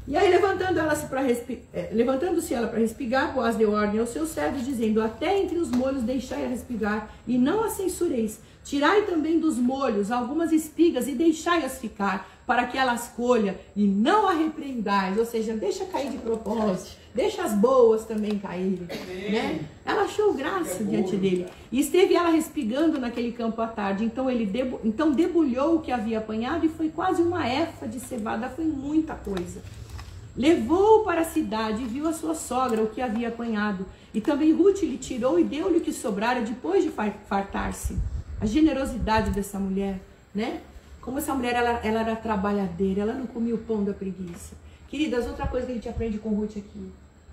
E aí, levantando-se ela para respigar, Boaz deu ordem aos seus servos, dizendo: até entre os molhos deixai a respigar, e não a censureis. Tirai também dos molhos algumas espigas e deixai-as ficar, para que elas colha, e não a repreendais. Ou seja, deixa cair de propósito, deixa as boas também caírem, né? Ela achou graça diante dele. E esteve ela respigando naquele campo à tarde. Então debulhou o que havia apanhado, e foi quase uma efa de cevada, foi muita coisa. Levou-o para a cidade e viu a sua sogra o que havia apanhado. E também Ruth lhe tirou e deu-lhe o que sobrara depois de fartar-se. A generosidade dessa mulher, né? Como essa mulher, ela era trabalhadeira, ela não comia o pão da preguiça. Queridas, outra coisa que a gente aprende com Ruth aqui.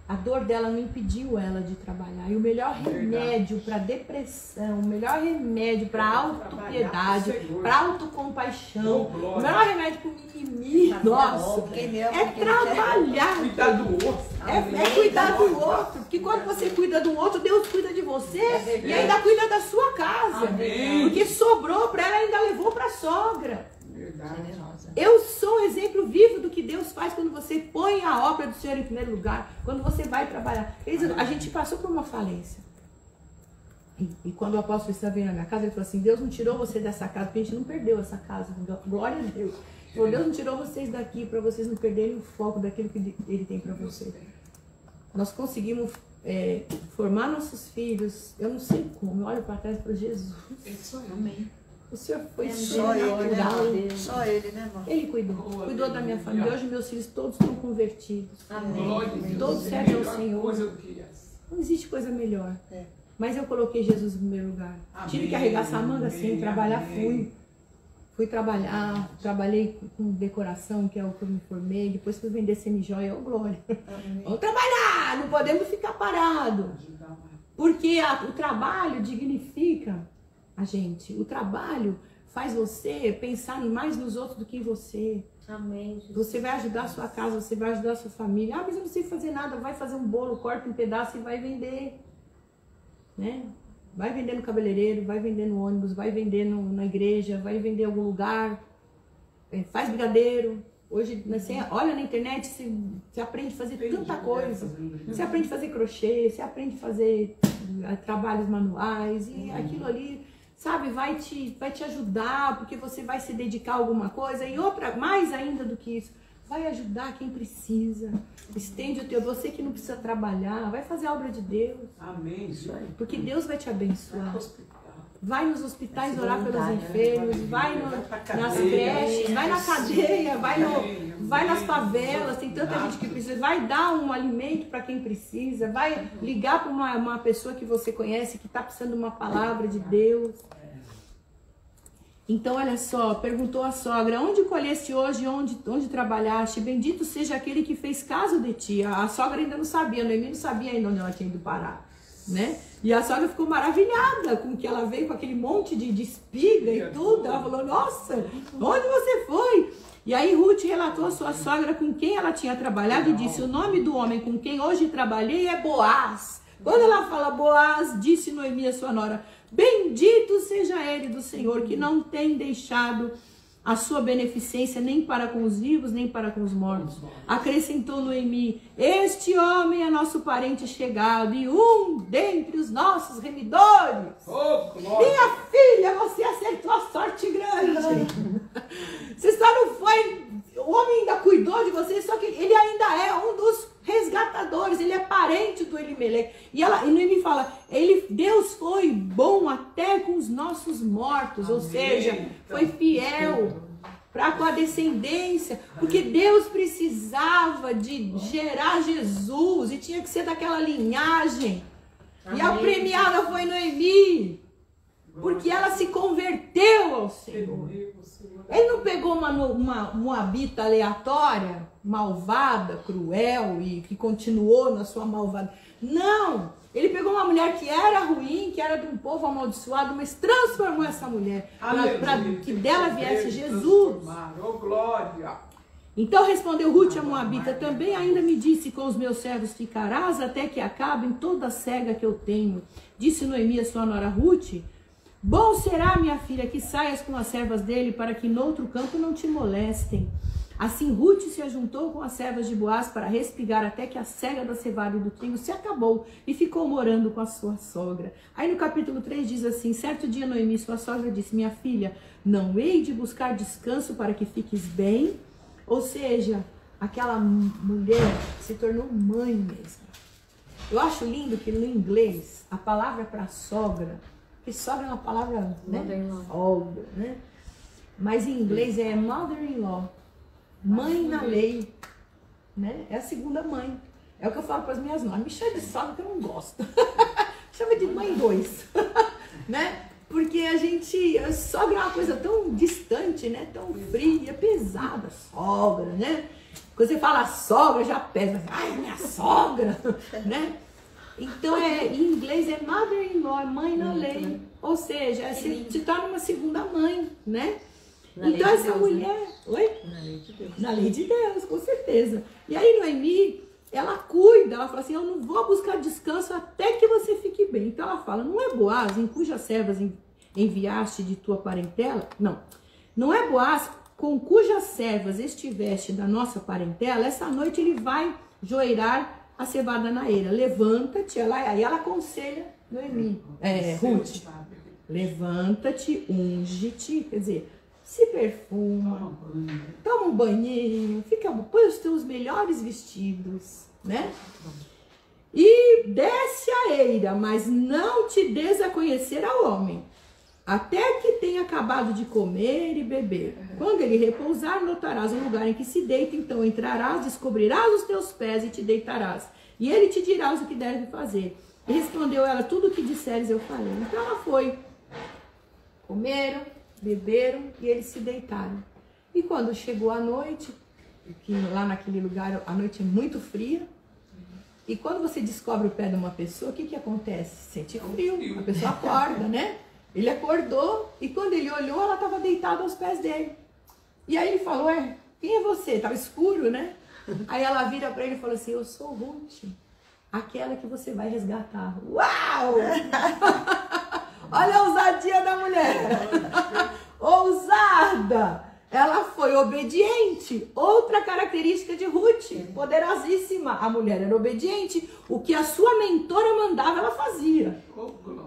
A dor dela não impediu ela de trabalhar. E o melhor remédio para depressão, o melhor remédio para autopiedade, para autocompaixão, o melhor remédio para o mimimi, nossa, é trabalhar.
Cuidar do outro.
É cuidar do outro. Porque quando você cuida do outro, Deus cuida de você e ainda cuida da sua casa. Porque sobrou para ela, ainda levou para a sogra.
Generosa.
Eu sou um exemplo vivo do que Deus faz quando você põe a obra do Senhor em primeiro lugar, quando você vai trabalhar. A gente passou por uma falência. E quando o apóstolo estava vindo na minha casa, ele falou assim: Deus não tirou você dessa casa, porque a gente não perdeu essa casa. Glória a Deus. Ele falou: Deus não tirou vocês daqui para vocês não perderem o foco daquilo que Ele tem para vocês. Nós conseguimos formar nossos filhos. Eu não sei como, eu olho para trás para Jesus.
Amém.
O Senhor foi
Só ele,
né?
Só ele, né, irmão?
Ele cuidou da minha família. Hoje meus filhos todos estão convertidos.
Amém.
Todos servem ao Senhor. Não existe coisa melhor. Mas eu coloquei Jesus em primeiro lugar. Tive que arregaçar a manga sim, trabalhar fui. Fui trabalhar, trabalhei com decoração, que é o que eu me formei. Depois fui vender semijoia, ô glória. Vamos trabalhar, não podemos ficar parados. Porque o trabalho dignifica a gente. O trabalho faz você pensar mais nos outros do que em você.
Amém. Jesus.
Você vai ajudar a sua casa, você vai ajudar a sua família. Ah, mas eu não sei fazer nada. Vai fazer um bolo, corta um pedaço e vai vender. Né? Vai vender no cabeleireiro, vai vender no ônibus, vai vender na igreja, vai vender em algum lugar. Faz brigadeiro. Hoje, você olha na internet, você aprende a fazer tanta coisa. Você aprende a fazer crochê, você aprende a fazer trabalhos manuais. E aquilo ali, sabe, vai te ajudar, porque você vai se dedicar a alguma coisa. E outra, mais ainda do que isso, vai ajudar quem precisa. Estende o teu, você que não precisa trabalhar, vai fazer a obra de Deus.
Amém. Isso aí.
Porque Deus vai te abençoar. Vai nos hospitais orar pelos enfermos, vai nas creches, vai na cadeia, vai nas favelas, tem tanta gente que precisa, vai dar um alimento para quem precisa, vai ligar para uma pessoa que você conhece que está precisando de uma palavra de Deus. Então, olha só, perguntou a sogra, onde colheste hoje, onde trabalhaste? Bendito seja aquele que fez caso de ti. A sogra ainda não sabia, Noemi não sabia ainda onde ela tinha ido parar, né? E a sogra ficou maravilhada com que ela veio com aquele monte de espiga e tudo. Ela falou, nossa, onde você foi? E aí Ruth relatou a sua sogra com quem ela tinha trabalhado e disse, o nome do homem com quem hoje trabalhei é Boaz. Quando ela fala Boaz, disse Noemi a sua nora, bendito seja ele do Senhor, que não tem deixado a sua beneficência nem para com os vivos, nem para com os mortos. Acrescentou Noemi, este homem é nosso parente chegado e um dentre os nossos remidores. Minha filha, você acertou a sorte grande. Você só não foi, o homem ainda cuidou de você, só que ele ainda é um dos resgatadores, ele é parente do Elimeleque. E Noemi fala, Deus foi bom até com os nossos mortos, amém. Ou seja, foi fiel para com a descendência, porque Deus precisava de gerar Jesus e tinha que ser daquela linhagem. Amém. E a premiada foi Noemi, porque ela se converteu ao Senhor. Ele não pegou uma moabita aleatória, malvada, cruel e que continuou na sua malvada. Não! Ele pegou uma mulher que era ruim, que era de um povo amaldiçoado, mas transformou essa mulher para que dela viesse Jesus. Então respondeu Ruth a moabita, também ainda me disse, com os meus servos ficarás até que acabem toda a cega que eu tenho. Disse Noemi a sua nora Ruth, bom será, minha filha, que saias com as servas dele, para que noutro campo não te molestem. Assim Ruth se ajuntou com as servas de Boaz para respigar até que a cega da cevada e do trigo se acabou e ficou morando com a sua sogra. Aí no capítulo 3 diz assim, certo dia Noemi, sua sogra, disse, minha filha, não hei de buscar descanso para que fiques bem? Ou seja, aquela mulher se tornou mãe mesmo. Eu acho lindo que no inglês a palavra para sogra, que sogra é uma palavra, né? Sogra, né? Mas em inglês é mother-in-law. Mãe na lei, né? É a segunda mãe. É o que eu falo para as minhas noras. Me chama de sogra que eu não gosto. Chama de mãe 2, né? Porque a sogra é uma coisa tão distante, né? Tão fria, pesada, sogra, né? Quando você fala sogra, já pesa. Ai, minha sogra, né? Então, em inglês é mother-in-law, mãe na lei. Ou seja, se torna uma segunda mãe, né? Então essa mulher, oi? Na lei de Deus. Na lei de Deus, com certeza. E aí Noemi, ela cuida, ela fala assim, eu não vou buscar descanso até que você fique bem. Então ela fala, não é Boaz em cujas servas enviaste de tua parentela? Não é Boaz com cujas servas estiveste da nossa parentela? Essa noite ele vai joeirar a cevada na eira. Levanta-te, aí ela aconselha Noemi, Ruth. Levanta-te, unge-te, quer dizer, se perfuma, toma um banhinho, põe os teus melhores vestidos, né? E desce a eira, mas não te des a conhecer ao homem, até que tenha acabado de comer e beber. Quando ele repousar, notarás o lugar em que se deita, então entrarás, descobrirás os teus pés e te deitarás. E ele te dirá o que deve fazer. E respondeu ela, tudo o que disseres eu farei. Então ela foi, comeram, beberam e eles se deitaram. E quando chegou a noite, que lá naquele lugar a noite é muito fria, e quando você descobre o pé de uma pessoa, o que acontece? Sente frio, a pessoa acorda, né? Ele acordou e quando ele olhou, ela estava deitada aos pés dele. E aí ele falou, quem é você? Estava escuro, né? Aí ela vira para ele e falou assim, eu sou Ruth, aquela que você vai resgatar. Uau! Olha a ousadia da mulher. Ousada. Ela foi obediente. Outra característica de Ruth, poderosíssima. A mulher era obediente. O que a sua mentora mandava, ela fazia.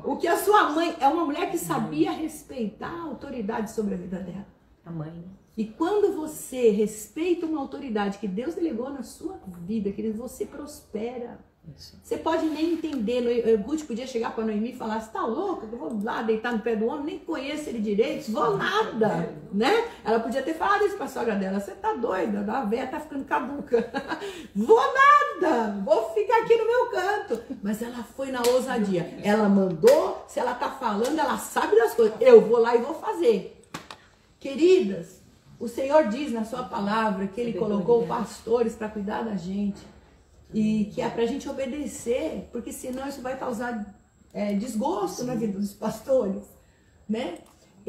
O que a sua mãe... É uma mulher que sabia respeitar a autoridade sobre a vida dela.
A mãe.
E quando você respeita uma autoridade que Deus delegou na sua vida, querido, você prospera. Isso. Você pode nem entender. Ruth podia chegar para Noemi e falar, você tá louca? Eu vou lá deitar no pé do homem, nem conheço ele direito, vou nada, né? Ela podia ter falado isso para a sogra dela, você tá doida, a véia tá ficando caduca. Vou nada, vou ficar aqui no meu canto. Mas ela foi na ousadia, ela mandou, se ela tá falando, ela sabe das coisas, eu vou lá e vou fazer. Queridas, o Senhor diz na sua palavra que Ele colocou pastores para cuidar da gente. E que é para a gente obedecer, porque senão isso vai causar desgosto na vida dos pastores, né?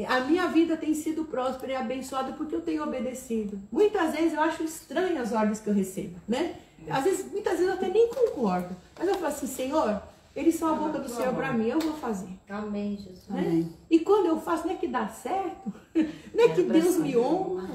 A minha vida tem sido próspera e abençoada porque eu tenho obedecido. Muitas vezes eu acho estranho as ordens que eu recebo, né? Muitas vezes eu até nem concordo. Mas eu falo assim, Senhor, eles são a boca do Senhor para mim, eu vou fazer.
Amém, Jesus.
Né?
Amém.
E quando eu faço, não é que dá certo, não é que Deus me honra.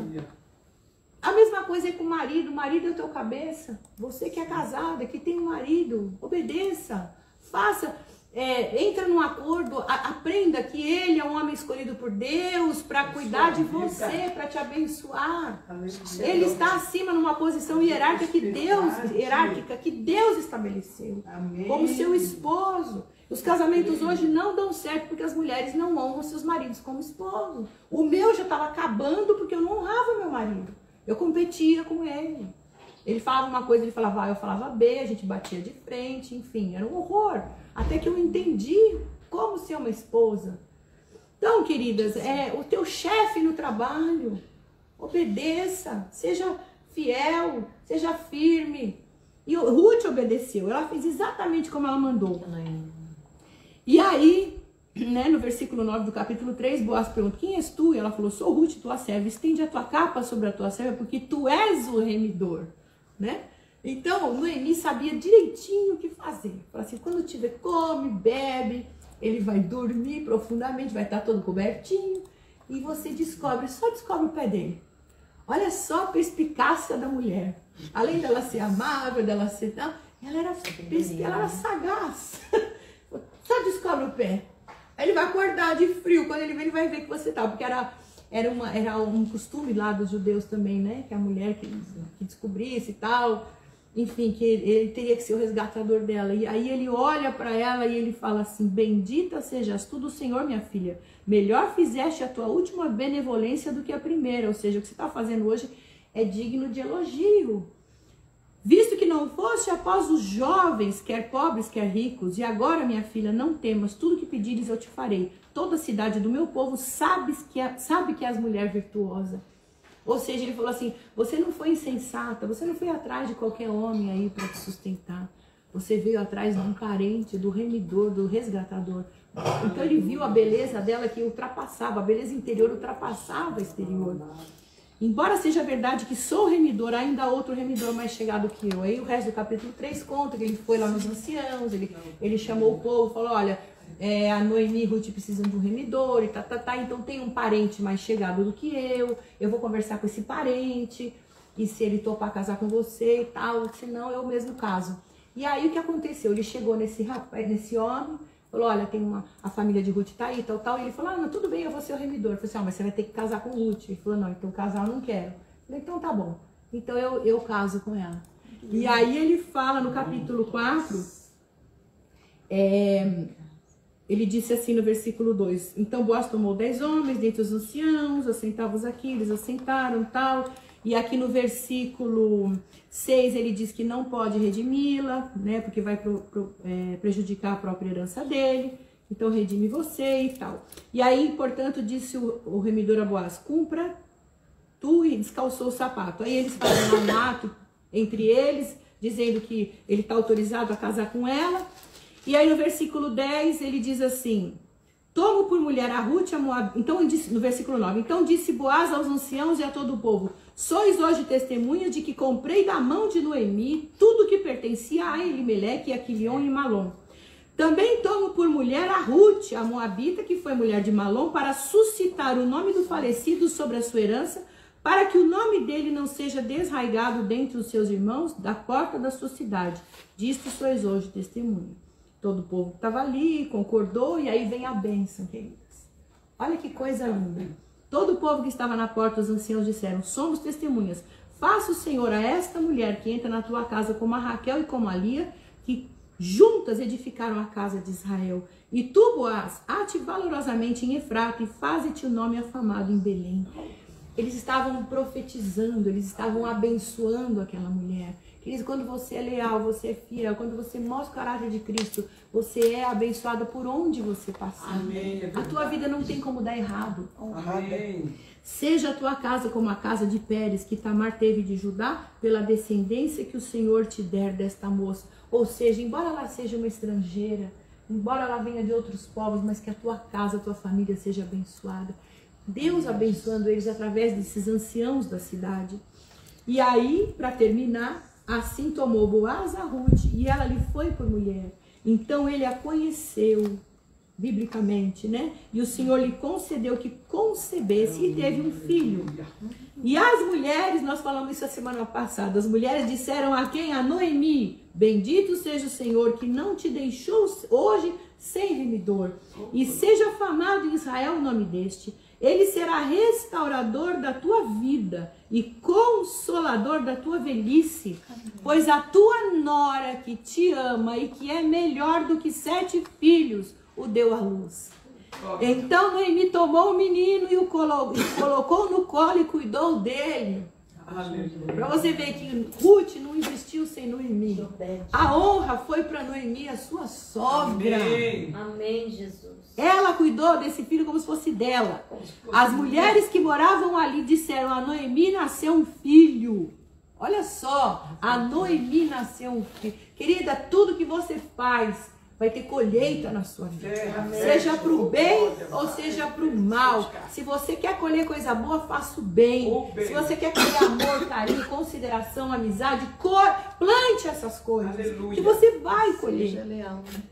A mesma coisa é com o marido é o teu cabeça. Você que é casada, que tem um marido, obedeça, faça. Entra num acordo, aprenda que ele é um homem escolhido por Deus para cuidar de você, para te abençoar. Ele está acima numa posição hierárquica que Deus estabeleceu, como seu esposo. Os casamentos hoje não dão certo porque as mulheres não honram seus maridos como esposo. O meu já estava acabando porque eu não honrava meu marido. Eu competia com ele. Ele falava uma coisa, ele falava A, eu falava B, a gente batia de frente, enfim, era um horror. Até que eu entendi como ser uma esposa. Então, queridas, o teu chefe no trabalho, obedeça, seja fiel, seja firme. E Ruth obedeceu, ela fez exatamente como ela mandou. E aí, né, no versículo 9 do capítulo 3, Boaz pergunta, quem és tu? E ela falou, sou Ruth, tua serva, estende a tua capa sobre a tua serva, porque tu és o remidor. Né? Então, Noemi sabia direitinho o que fazer. Fala assim, quando tiver, come, bebe, ele vai dormir profundamente, vai estar todo cobertinho, e você só descobre o pé dele. Olha só a perspicácia da mulher. Além dela ser amável, dela ser... Não, ela era sagaz. Só descobre o pé. Aí ele vai acordar de frio, quando ele vem, ele vai ver que você tá, porque era um costume lá dos judeus também, né? Que a mulher que descobrisse e tal, enfim, que ele teria que ser o resgatador dela. E aí ele olha para ela e ele fala assim, bendita sejas tu do Senhor, minha filha. Melhor fizeste a tua última benevolência do que a primeira. Ou seja, o que você está fazendo hoje é digno de elogio. Visto que não foste após os jovens, quer pobres, quer ricos, e agora, minha filha, não temas, tudo que pedires eu te farei. Toda a cidade do meu povo sabe que és mulher virtuosa. Ou seja, ele falou assim, você não foi insensata, você não foi atrás de qualquer homem aí para te sustentar. Você veio atrás de um parente, do remidor, do resgatador. Então ele viu a beleza dela que ultrapassava, a beleza interior ultrapassava a exterior. Embora seja verdade que sou remidor, ainda há outro remidor mais chegado que eu. Aí o resto do capítulo 3 conta que ele foi lá nos anciãos, ele chamou o povo, falou, olha, a Noemi e Ruth precisam de um remidor, e então tem um parente mais chegado do que eu vou conversar com esse parente, e se ele topar casar com você e tal, senão é o mesmo caso. E aí o que aconteceu? Ele chegou nesse homem, falou, olha, a família de Ruth tá aí, tal, e ele falou, não, tudo bem, eu vou ser o remidor. Eu falei assim, mas você vai ter que casar com Ruth. Ele falou, não, então casar eu não quero. Eu falei, então tá bom, então eu caso com ela. E aí ele fala no capítulo 4, ele disse assim no versículo 2, então Boaz tomou 10 homens dentre os anciãos, assentava-os aqui, eles assentaram, tal, e aqui no versículo 6 ele diz que não pode redimi-la, né, porque vai prejudicar a própria herança dele, então redime você e tal. E aí, portanto, disse o remidor a Boaz, cumpra tu, e descalçou o sapato. Aí eles fazem um ato entre eles, dizendo que ele está autorizado a casar com ela. E aí no versículo 10 ele diz assim, tomo por mulher a Ruth, a Moab... Então, no versículo 9, então disse Boaz aos anciãos e a todo o povo, sois hoje testemunha de que comprei da mão de Noemi tudo que pertencia a Elimeleque, a Quilion e Malom. Também tomo por mulher a Ruth, a Moabita, que foi mulher de Malom, para suscitar o nome do falecido sobre a sua herança, para que o nome dele não seja desraigado dentre os seus irmãos da porta da sua cidade. Disto sois hoje testemunha. Todo o povo que estava ali concordou, e aí vem a bênção, queridas. Olha que coisa linda. Todo o povo que estava na porta, os anciãos disseram, somos testemunhas. Faça o Senhor a esta mulher que entra na tua casa como a Raquel e como a Lia, que juntas edificaram a casa de Israel. E tu, Boaz, ate valorosamente em Efrata e faze-te o nome afamado em Belém. Eles estavam profetizando, eles estavam abençoando aquela mulher. Queridos, quando você é leal, você é fiel, quando você mostra o caráter de Cristo, você é abençoado por onde você passar.
Amém.
A tua vida não tem como dar errado.
Amém.
Seja a tua casa como a casa de Pérez, que Tamar teve de Judá, pela descendência que o Senhor te der desta moça. Ou seja, embora ela seja uma estrangeira, embora ela venha de outros povos, mas que a tua casa, a tua família seja abençoada. Deus abençoando eles através desses anciãos da cidade. E aí, para terminar, assim tomou Boaz a Ruth e ela lhe foi por mulher. Então ele a conheceu, biblicamente, né? E o Senhor lhe concedeu que concebesse e teve um filho. E as mulheres, nós falamos isso a semana passada, as mulheres disseram a quem? A Noemi: bendito seja o Senhor que não te deixou hoje sem remidor. E seja afamado em Israel o nome deste. Ele será restaurador da tua vida e consolador da tua velhice, pois a tua nora que te ama e que é melhor do que 7 filhos, o deu à luz. Então Noemi tomou o menino e o colocou no colo e cuidou dele. Para você ver que Ruth não existiu sem Noemi. A honra foi para Noemi, a sua sogra.
Amém.
Amém, Jesus.
Ela cuidou desse filho como se fosse dela. As mulheres que moravam ali disseram: a Noemi nasceu um filho. Olha só, a Noemi nasceu um filho. Querida, tudo que você faz vai ter colheita na sua vida. Seja para o bem ou seja para o mal. Se você quer colher coisa boa, faça o bem. Se você quer colher amor, carinho, consideração, amizade, plante essas coisas.
Aleluia.
Que você vai colher.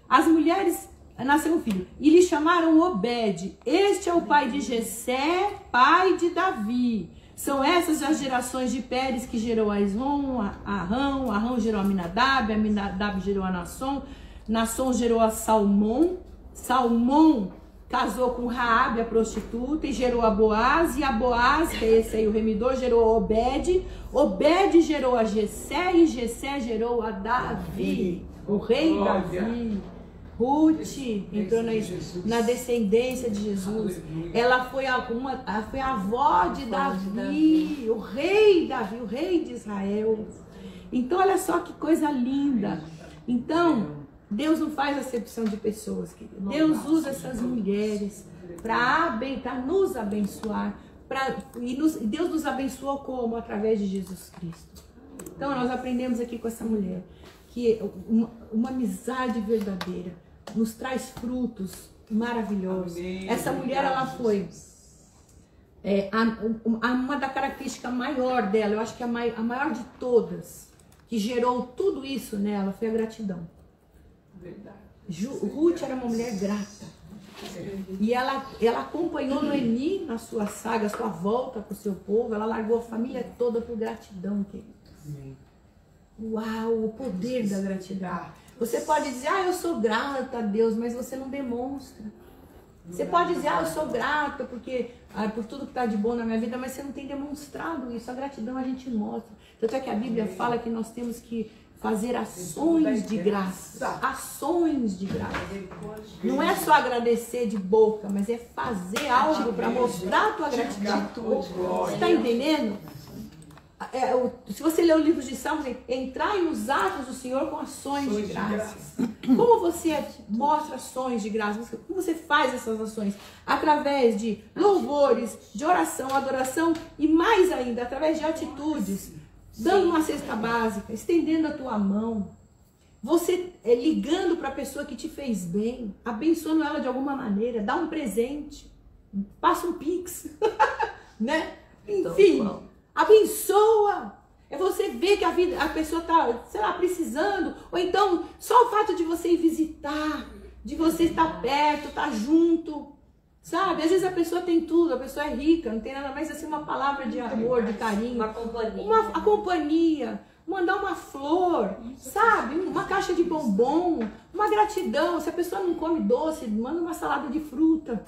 As mulheres nasceu um filho e lhe chamaram Obed. Este é o pai de Jessé, pai de Davi. São essas as gerações de Pérez que gerou a Esrom, a Arão. Arão gerou a Aminadab, Aminadab gerou a Nasson. Nasson gerou a Salmão. Salmão casou com Raabe, a prostituta, e gerou a Boaz. E a Boaz, que é esse aí o remidor, gerou a Obed. Obed gerou a Jessé e Jessé gerou a Davi, o rei Davi. Ruth entrou na descendência de Jesus. Ela foi a avó de Davi, o rei Davi, o rei de Israel. Então olha só que coisa linda. Então Deus não faz acepção de pessoas, querido. Deus usa essas mulheres para nos abençoar. Deus nos abençoou como? Através de Jesus Cristo. Então nós aprendemos aqui com essa mulher que uma amizade verdadeira nos traz frutos maravilhosos.
Amém.
Essa mulher, ela foi uma da característica maior dela, eu acho que a maior de todas, que gerou tudo isso nela, foi a gratidão. Ruth era uma mulher grata. E ela acompanhou Noemi na sua saga, sua volta para o seu povo. Ela largou a família toda por gratidão, querido. Uau, o poder da gratidão. Você pode dizer: eu sou grata a Deus, mas você não demonstra. Você pode dizer: eu sou grata por tudo que está de bom na minha vida, mas você não tem demonstrado isso. A gratidão a gente mostra. Tanto é que a Bíblia fala que nós temos que fazer ações de graça. Ações de graça. Não é só agradecer de boca, mas é fazer algo para mostrar a tua gratidão. Você está entendendo? Se você ler o livro de Salmos, entrai nos atos do Senhor com ações de graças. Como você mostra ações de graças? Como você faz essas ações? Através de louvores, de oração, adoração e mais ainda, através de atitudes. Dando uma cesta básica, estendendo a tua mão. Você ligando para a pessoa que te fez bem, abençoando ela de alguma maneira, dá um presente, passa um pix, né? Enfim, abençoa. É você ver que a pessoa está, sei lá, precisando. Ou então, só o fato de você ir visitar, de você estar perto, estar junto. Sabe? Às vezes a pessoa tem tudo, a pessoa é rica, não tem nada mais assim, uma palavra de amor, de carinho.
Uma companhia.
A companhia. Mandar uma flor, sabe? Uma caixa de bombom, uma gratidão. Se a pessoa não come doce, manda uma salada de fruta.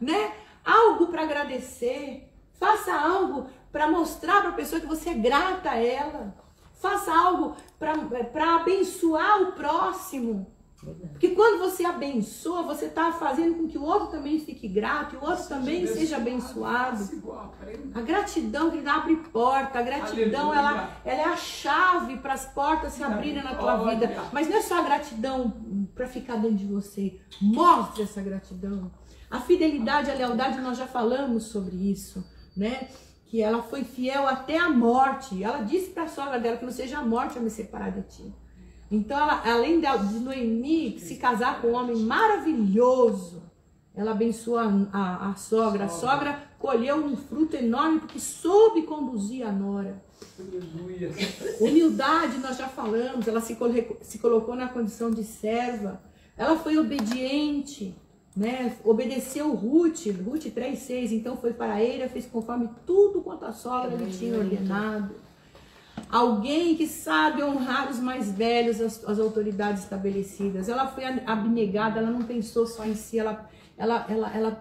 Né? Algo para agradecer. Faça algo para mostrar para a pessoa que você é grata a ela. Faça algo para abençoar o próximo. Porque quando você abençoa, você está fazendo com que o outro também fique grato, e o outro também seja abençoado. A gratidão que abre porta, a gratidão ela é a chave para as portas se abrirem na tua vida. Mas não é só a gratidão para ficar dentro de você. Mostre essa gratidão. A fidelidade, a lealdade, nós já falamos sobre isso, né? Que ela foi fiel até a morte. Ela disse para a sogra dela que não seja a morte a me separar de ti. Então, ela, além de Noemi se casar com um homem maravilhoso, ela abençoou a sogra. A sogra colheu um fruto enorme porque soube conduzir a nora. Humildade, nós já falamos, ela se colocou na condição de serva. Ela foi obediente, né? Obedeceu Ruth 3:6. Então foi paraeira, fez conforme tudo quanto a sogra lhe tinha ordenado. Alguém que sabe honrar os mais velhos, as autoridades estabelecidas. Ela foi abnegada, ela não pensou só em si, ela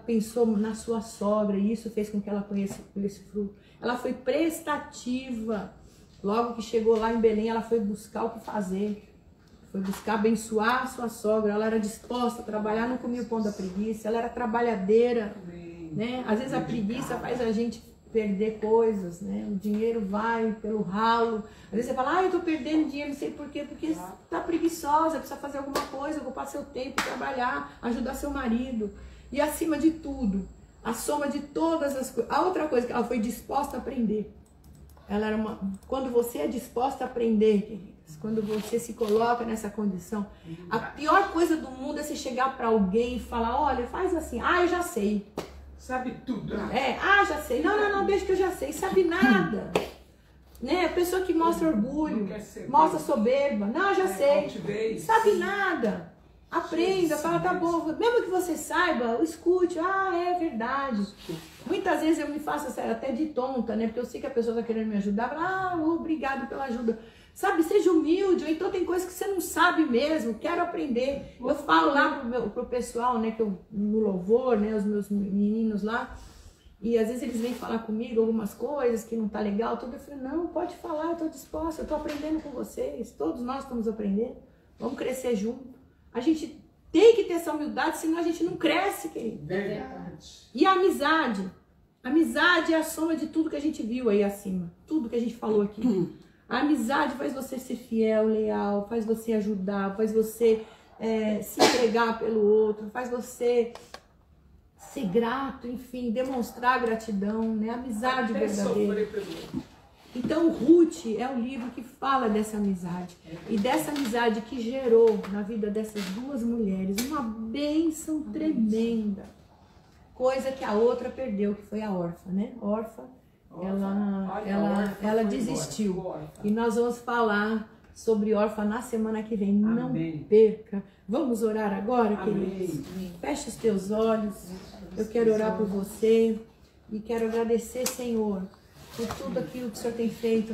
pensou na sua sogra, e isso fez com que ela conhecesse esse fruto. Ela foi prestativa. Logo que chegou lá em Belém, ela foi buscar o que fazer. Foi buscar abençoar a sua sogra. Ela era disposta a trabalhar, não comia o pão da preguiça. Ela era trabalhadeira, né? Às vezes a preguiça faz a gente perder coisas, né? O dinheiro vai pelo ralo. Às vezes você fala, eu tô perdendo dinheiro, não sei por quê, porque tá preguiçosa, precisa fazer alguma coisa, ocupar seu tempo, trabalhar, ajudar seu marido. E acima de tudo, a soma de todas as coisas. A outra coisa que ela foi disposta a aprender. Ela era quando você é disposta a aprender, queridas, quando você se coloca nessa condição, a pior coisa do mundo é você chegar para alguém e falar, olha, faz assim, eu já sei.
Sabe tudo.
Já sei. Não, deixa que eu já sei. Sabe nada. Né? A pessoa que mostra orgulho, mostra soberba. Não, eu já sei. Sabe nada. Aprenda, fala, tá bom. Mesmo que você saiba, escute. É verdade. Muitas vezes eu me faço até de tonta, né? Porque eu sei que a pessoa está querendo me ajudar. Obrigado pela ajuda. Sabe, seja humilde, ou então tem coisas que você não sabe mesmo, quero aprender. Eu falo lá pro pessoal, né, que no louvor, né, os meus meninos lá, e às vezes eles vêm falar comigo algumas coisas que não tá legal, tudo. Eu falei, não, pode falar, eu tô disposta, eu tô aprendendo com vocês, todos nós estamos aprendendo, vamos crescer junto. A gente tem que ter essa humildade, senão a gente não cresce, querido.
Verdade.
E a amizade. A amizade é a soma de tudo que a gente viu aí acima, tudo que a gente falou aqui. A amizade faz você ser fiel, leal, faz você ajudar, faz você se entregar pelo outro, faz você ser grato, enfim, demonstrar gratidão, né? Amizade verdadeira. Então, Ruth é o livro que fala dessa amizade. E dessa amizade que gerou na vida dessas duas mulheres uma bênção tremenda. Coisa que a outra perdeu, que foi a órfã, né? Órfã. Ela desistiu. E nós vamos falar sobre órfã na semana que vem. Não perca. Vamos orar agora, queridos? Feche os teus olhos. Eu quero orar por você. E quero agradecer, Senhor, por tudo aquilo que o Senhor tem feito